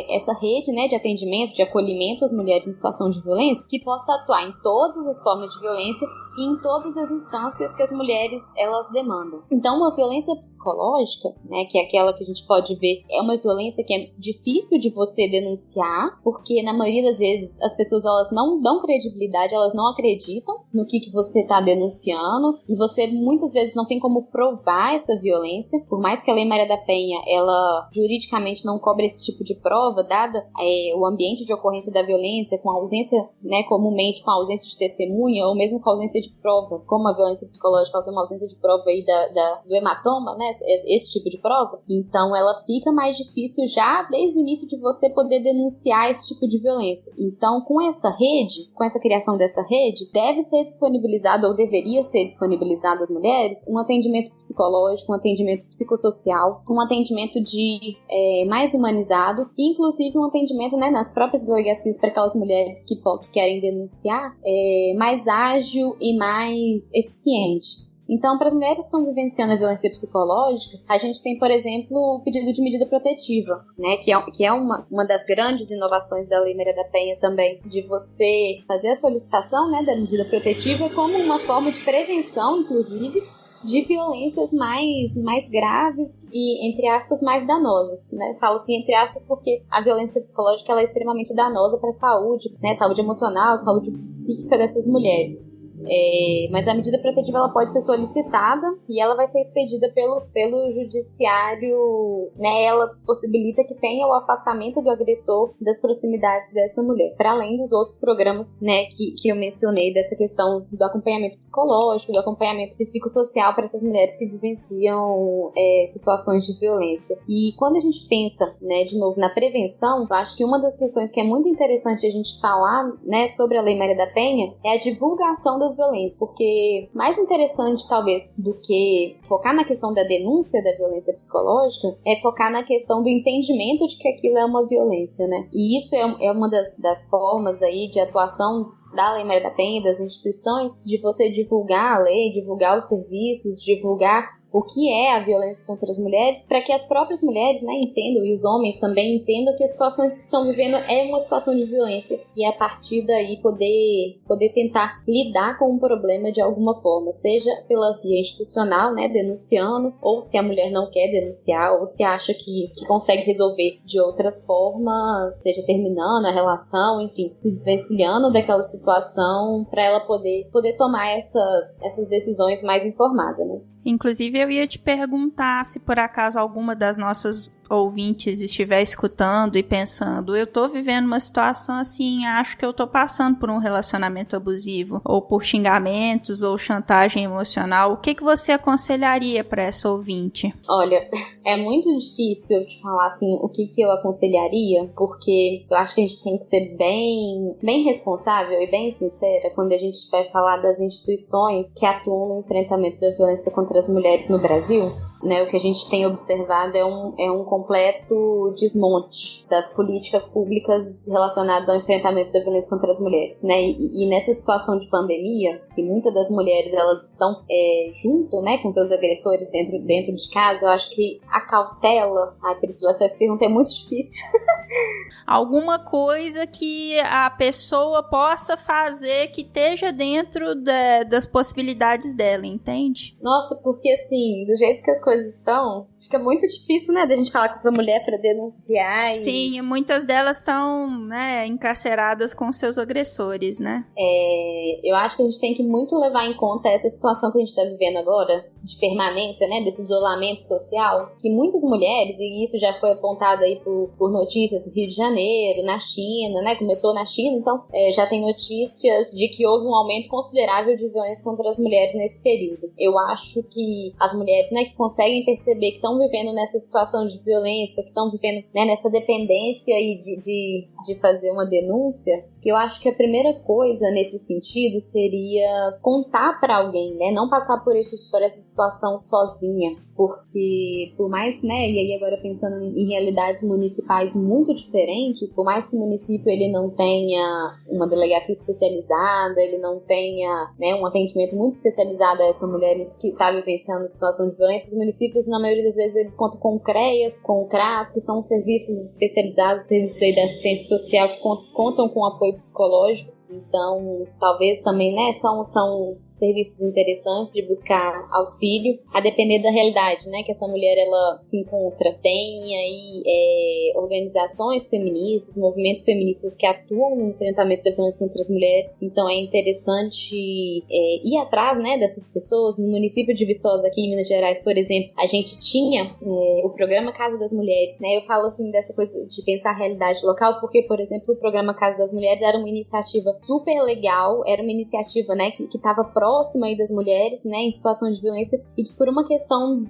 Speaker 4: essa rede, né, de atendimento, de acolhimento às mulheres em situação de violência, que possa atuar em todas as formas de violência e em todas as instâncias que as mulheres elas demandam. Então, uma violência psicológica, né, que é aquela que a gente pode ver, é uma violência que é difícil de você denunciar, porque na maioria das vezes as pessoas elas não dão credibilidade, elas não acreditam no que você está denunciando, e você muitas vezes não tem como provar essa violência, por mais que a Lei Maria da Penha, ela juridicamente não cobre esse tipo de prova, dada o ambiente de ocorrência da violência, com a ausência, né, comumente com a ausência de testemunha, ou mesmo com a ausência de prova, como a violência psicológica, ela tem uma ausência de prova aí do hematoma, né, esse tipo de prova, então ela fica mais difícil já desde o início de você poder denunciar esse tipo de violência. Então, com essa criação dessa rede, deve ser disponibilizado ou deveria ser disponibilizado às mulheres um atendimento psicológico, um atendimento psicossocial, um atendimento mais humanizado e inclusive um atendimento, né, nas próprias delegacias para aquelas mulheres que querem denunciar, mais ágil e mais eficiente. Então, para as mulheres que estão vivenciando a violência psicológica, a gente tem, por exemplo, o pedido de medida protetiva, né, que é uma das grandes inovações da Lei Maria da Penha também, de você fazer a solicitação, né, da medida protetiva como uma forma de prevenção, inclusive, de violências mais graves e, entre aspas, mais danosas, né? Falo assim, entre aspas, porque a violência psicológica ela é extremamente danosa para a saúde, né? Saúde emocional, saúde psíquica dessas mulheres. Mas a medida protetiva ela pode ser solicitada e ela vai ser expedida pelo judiciário, né? Ela possibilita que tenha o afastamento do agressor das proximidades dessa mulher, para além dos outros programas, né, que eu mencionei, dessa questão do acompanhamento psicológico, do acompanhamento psicossocial para essas mulheres que vivenciam situações de violência. E quando a gente pensa, né, de novo, na prevenção, eu acho que uma das questões que é muito interessante a gente falar, né, sobre a Lei Maria da Penha é a divulgação das violências, porque mais interessante talvez do que focar na questão da denúncia da violência psicológica é focar na questão do entendimento de que aquilo é uma violência, né? E isso é uma das formas aí de atuação da Lei Maria da Penha e das instituições, de você divulgar a lei, divulgar os serviços, divulgar o que é a violência contra as mulheres, para que as próprias mulheres, né, entendam, e os homens também entendam que as situações que estão vivendo é uma situação de violência, e a partir daí poder tentar lidar com o problema de alguma forma, seja pela via institucional, né, denunciando, ou se a mulher não quer denunciar, ou se acha que consegue resolver de outras formas, seja terminando a relação, enfim, se desvencilhando daquela situação, para ela poder tomar essas decisões mais informadas, né.
Speaker 2: Inclusive, eu ia te perguntar se por acaso alguma das nossas ouvintes estiver escutando e pensando, eu tô vivendo uma situação assim, acho que eu tô passando por um relacionamento abusivo, ou por xingamentos, ou chantagem emocional, o que você aconselharia para essa ouvinte?
Speaker 4: Olha, é muito difícil eu te falar assim, o que eu aconselharia, porque eu acho que a gente tem que ser bem responsável e bem sincera quando a gente vai falar das instituições que atuam no enfrentamento da violência contra as mulheres no Brasil. Né, o que a gente tem observado é um completo desmonte das políticas públicas relacionadas ao enfrentamento da violência contra as mulheres, né? E nessa situação de pandemia, que muitas das mulheres elas estão junto, né, com seus agressores dentro de casa, eu acho que a cautela, Priscila, essa pergunta é muito difícil.
Speaker 2: Alguma coisa que a pessoa possa fazer que esteja dentro das possibilidades dela, entende?
Speaker 4: Nossa, porque assim, do jeito que as coisas estão, fica muito difícil, né, da gente falar com a mulher para denunciar.
Speaker 2: Sim, muitas delas estão, né, encarceradas com seus agressores, né?
Speaker 4: Eu acho que a gente tem que muito levar em conta essa situação que a gente está vivendo agora, de permanência, né, desse isolamento social, que muitas mulheres, e isso já foi apontado aí por notícias do Rio de Janeiro, na China, né, começou na China, então já tem notícias de que houve um aumento considerável de violência contra as mulheres nesse período. Eu acho que as mulheres, né, que conseguem perceber que estão vivendo nessa situação de violência, que estão vivendo, né, nessa dependência e de fazer uma denúncia, que eu acho que a primeira coisa nesse sentido seria contar para alguém, né, não passar por essa situação sozinha, porque por mais, né, e aí agora pensando em realidades municipais muito diferentes, por mais que o município ele não tenha uma delegacia especializada, ele não tenha, né, um atendimento muito especializado a essas mulheres que estão vivenciando situação de violência, os municípios, na maioria das vezes, eles contam com o CREAS, com o CRAS, que são serviços especializados, serviços aí da assistência social que contam com apoio psicológico. Então, talvez também, né, são serviços interessantes de buscar auxílio, a depender da realidade, né, que essa mulher ela se encontra. Tem aí organizações feministas, movimentos feministas que atuam no enfrentamento da violência contra as mulheres, então é interessante ir atrás, né, dessas pessoas. No município de Viçosa, aqui em Minas Gerais, por exemplo, a gente tinha o programa Casa das Mulheres, né, eu falo assim dessa coisa de pensar a realidade local, porque, por exemplo, o programa Casa das Mulheres era uma iniciativa super legal, era uma iniciativa, né, que estava próxima aí das mulheres, né, em situação de violência, e que por uma questão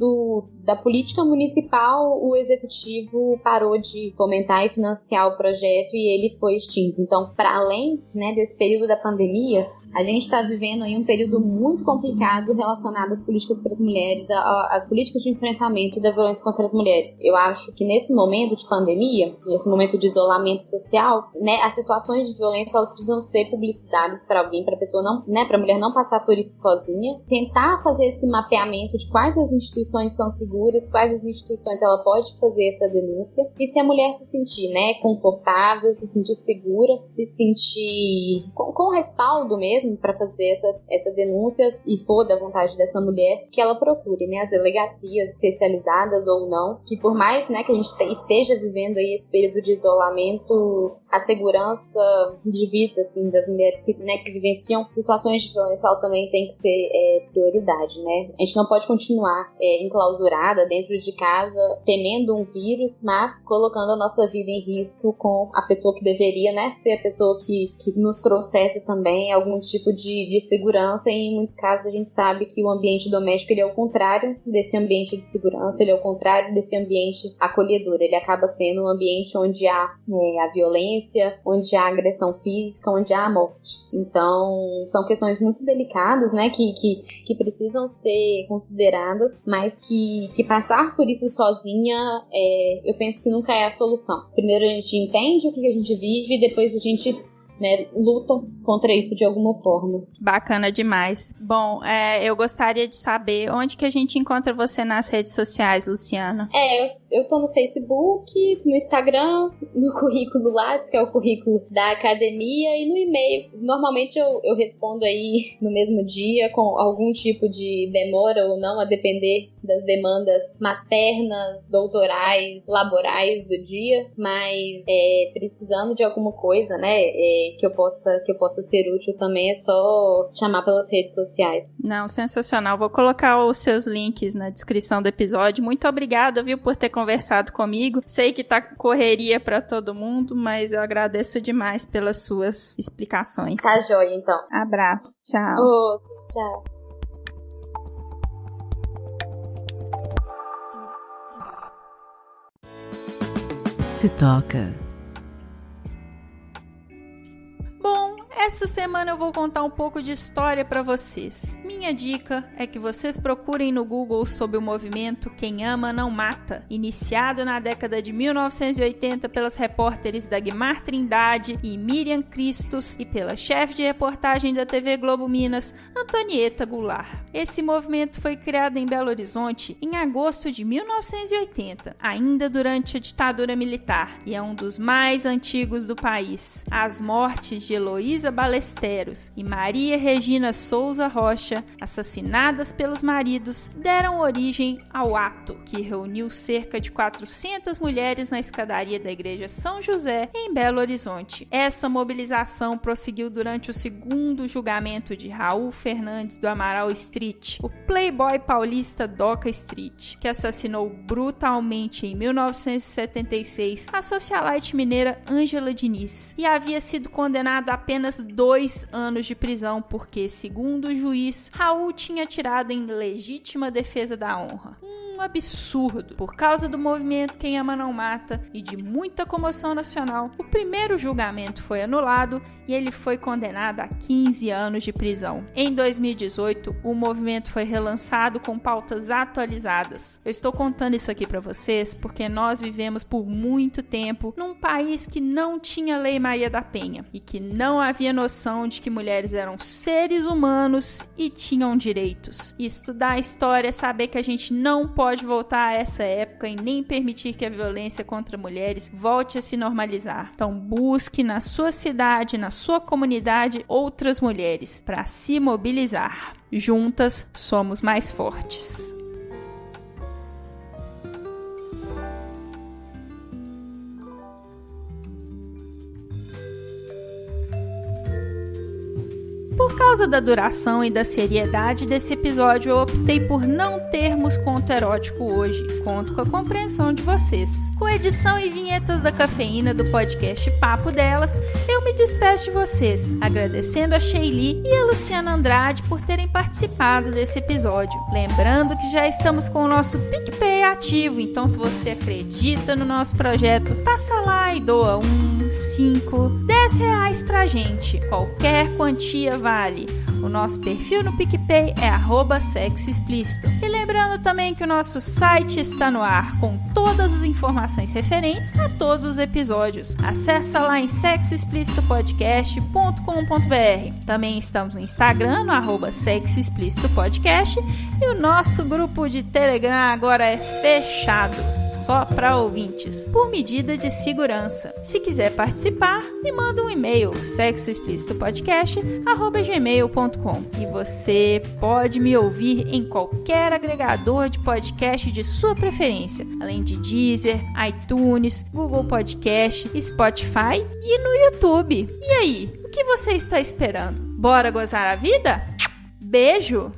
Speaker 4: da política municipal, o executivo parou de fomentar e financiar o projeto e ele foi extinto. Então, para além, né, desse período da pandemia, a gente está vivendo aí um período muito complicado relacionado às políticas para as mulheres, às políticas de enfrentamento da violência contra as mulheres. Eu acho que nesse momento de pandemia, nesse momento de isolamento social, né, as situações de violência elas precisam ser publicizadas para alguém, para a pessoa não, né, para a mulher não passar por isso sozinha. Tentar fazer esse mapeamento de quais as instituições são seguras, quais as instituições ela pode fazer essa denúncia. E se a mulher se sentir, né, confortável, se sentir segura, se sentir com respaldo mesmo, mesmo para fazer essa denúncia e for da vontade dessa mulher, que ela procure, né, as delegacias especializadas ou não, que por mais, né, que a gente esteja vivendo aí esse período de isolamento, a segurança de vida, assim, das mulheres que, né, que vivenciam situações de violência também tem que ser prioridade, né? A gente não pode continuar enclausurada dentro de casa, temendo um vírus, mas colocando a nossa vida em risco com a pessoa que deveria, né, ser a pessoa que nos trouxesse também algum tipo de segurança. E em muitos casos a gente sabe que o ambiente doméstico ele é o contrário desse ambiente de segurança, ele é o contrário desse ambiente acolhedor, ele acaba sendo um ambiente onde há a violência, onde há agressão física, onde há a morte. Então, são questões muito delicadas, né, que precisam ser consideradas, mas que passar por isso sozinha, eu penso que nunca é a solução. Primeiro a gente entende o que a gente vive, e depois a gente, né, luta contra isso de alguma forma.
Speaker 2: Bacana demais. Bom, eu gostaria de saber onde que a gente encontra você nas redes sociais, Luciana.
Speaker 4: Eu tô no Facebook, no Instagram, no currículo Lattes, que é o currículo da academia, e no e-mail. Normalmente eu respondo aí no mesmo dia, com algum tipo de demora ou não, a depender das demandas maternas, doutorais, laborais do dia, mas precisando de alguma coisa, né, que eu possa ser útil também, é só chamar pelas redes sociais.
Speaker 2: Não, sensacional. Vou colocar os seus links na descrição do episódio. Muito obrigada, viu, por ter conversado comigo. Sei que tá correria pra todo mundo, mas eu agradeço demais pelas suas explicações.
Speaker 4: Tá joia, então.
Speaker 2: Abraço. Tchau.
Speaker 4: Tchau.
Speaker 1: Se toca.
Speaker 2: Bom, essa semana eu vou contar um pouco de história para vocês. Minha dica é que vocês procurem no Google sobre o movimento Quem Ama Não Mata, iniciado na década de 1980 pelas repórteres Dagmar Trindade e Miriam Christos e pela chefe de reportagem da TV Globo Minas, Antonieta Goulart. Esse movimento foi criado em Belo Horizonte em agosto de 1980, ainda durante a ditadura militar, e é um dos mais antigos do país. As mortes de Heloísa Balesteros e Maria Regina Souza Rocha, assassinadas pelos maridos, deram origem ao ato, que reuniu cerca de 400 mulheres na escadaria da Igreja São José, em Belo Horizonte. Essa mobilização prosseguiu durante o segundo julgamento de Raul Fernandes do Amaral Street, o playboy paulista Doca Street, que assassinou brutalmente em 1976 a socialite mineira Ângela Diniz, e havia sido condenado a apenas 2 anos de prisão porque, segundo o juiz, Raul tinha atirado em legítima defesa da honra. Absurdo. Por causa do movimento Quem Ama Não Mata e de muita comoção nacional, o primeiro julgamento foi anulado e ele foi condenado a 15 anos de prisão. Em 2018, o movimento foi relançado com pautas atualizadas. Eu estou contando isso aqui para vocês porque nós vivemos por muito tempo num país que não tinha Lei Maria da Penha e que não havia noção de que mulheres eram seres humanos e tinham direitos. E estudar a história é saber que a gente não pode voltar a essa época e nem permitir que a violência contra mulheres volte a se normalizar. Então busque na sua cidade, na sua comunidade, outras mulheres para se mobilizar. Juntas somos mais fortes. Por causa da duração e da seriedade desse episódio, eu optei por não termos conto erótico hoje. Conto com a compreensão de vocês. Com edição e vinhetas da Cafeína do podcast Papo Delas, eu me despeço de vocês, agradecendo a Sheili e a Luciana Andrade por terem participado desse episódio. Lembrando que já estamos com o nosso PicPay ativo, então se você acredita no nosso projeto, passa lá e doa 1, 5, 10 reais pra gente. Qualquer quantia vale. O nosso perfil no PicPay é @sexoexplícito. E lembrando também que o nosso site está no ar com todas as informações referentes a todos os episódios. Acesse lá em sexoexplicitopodcast.com.br. Também estamos no Instagram, no @sexoexplicitopodcast, e o nosso grupo de Telegram agora é fechado, só para ouvintes, por medida de segurança. Se quiser participar, me manda um e-mail, sexoexplicitopodcast@gmail.com. E você pode me ouvir em qualquer agregador de podcast de sua preferência, além de Deezer, iTunes, Google Podcast, Spotify e no YouTube. E aí, o que você está esperando? Bora gozar a vida? Beijo!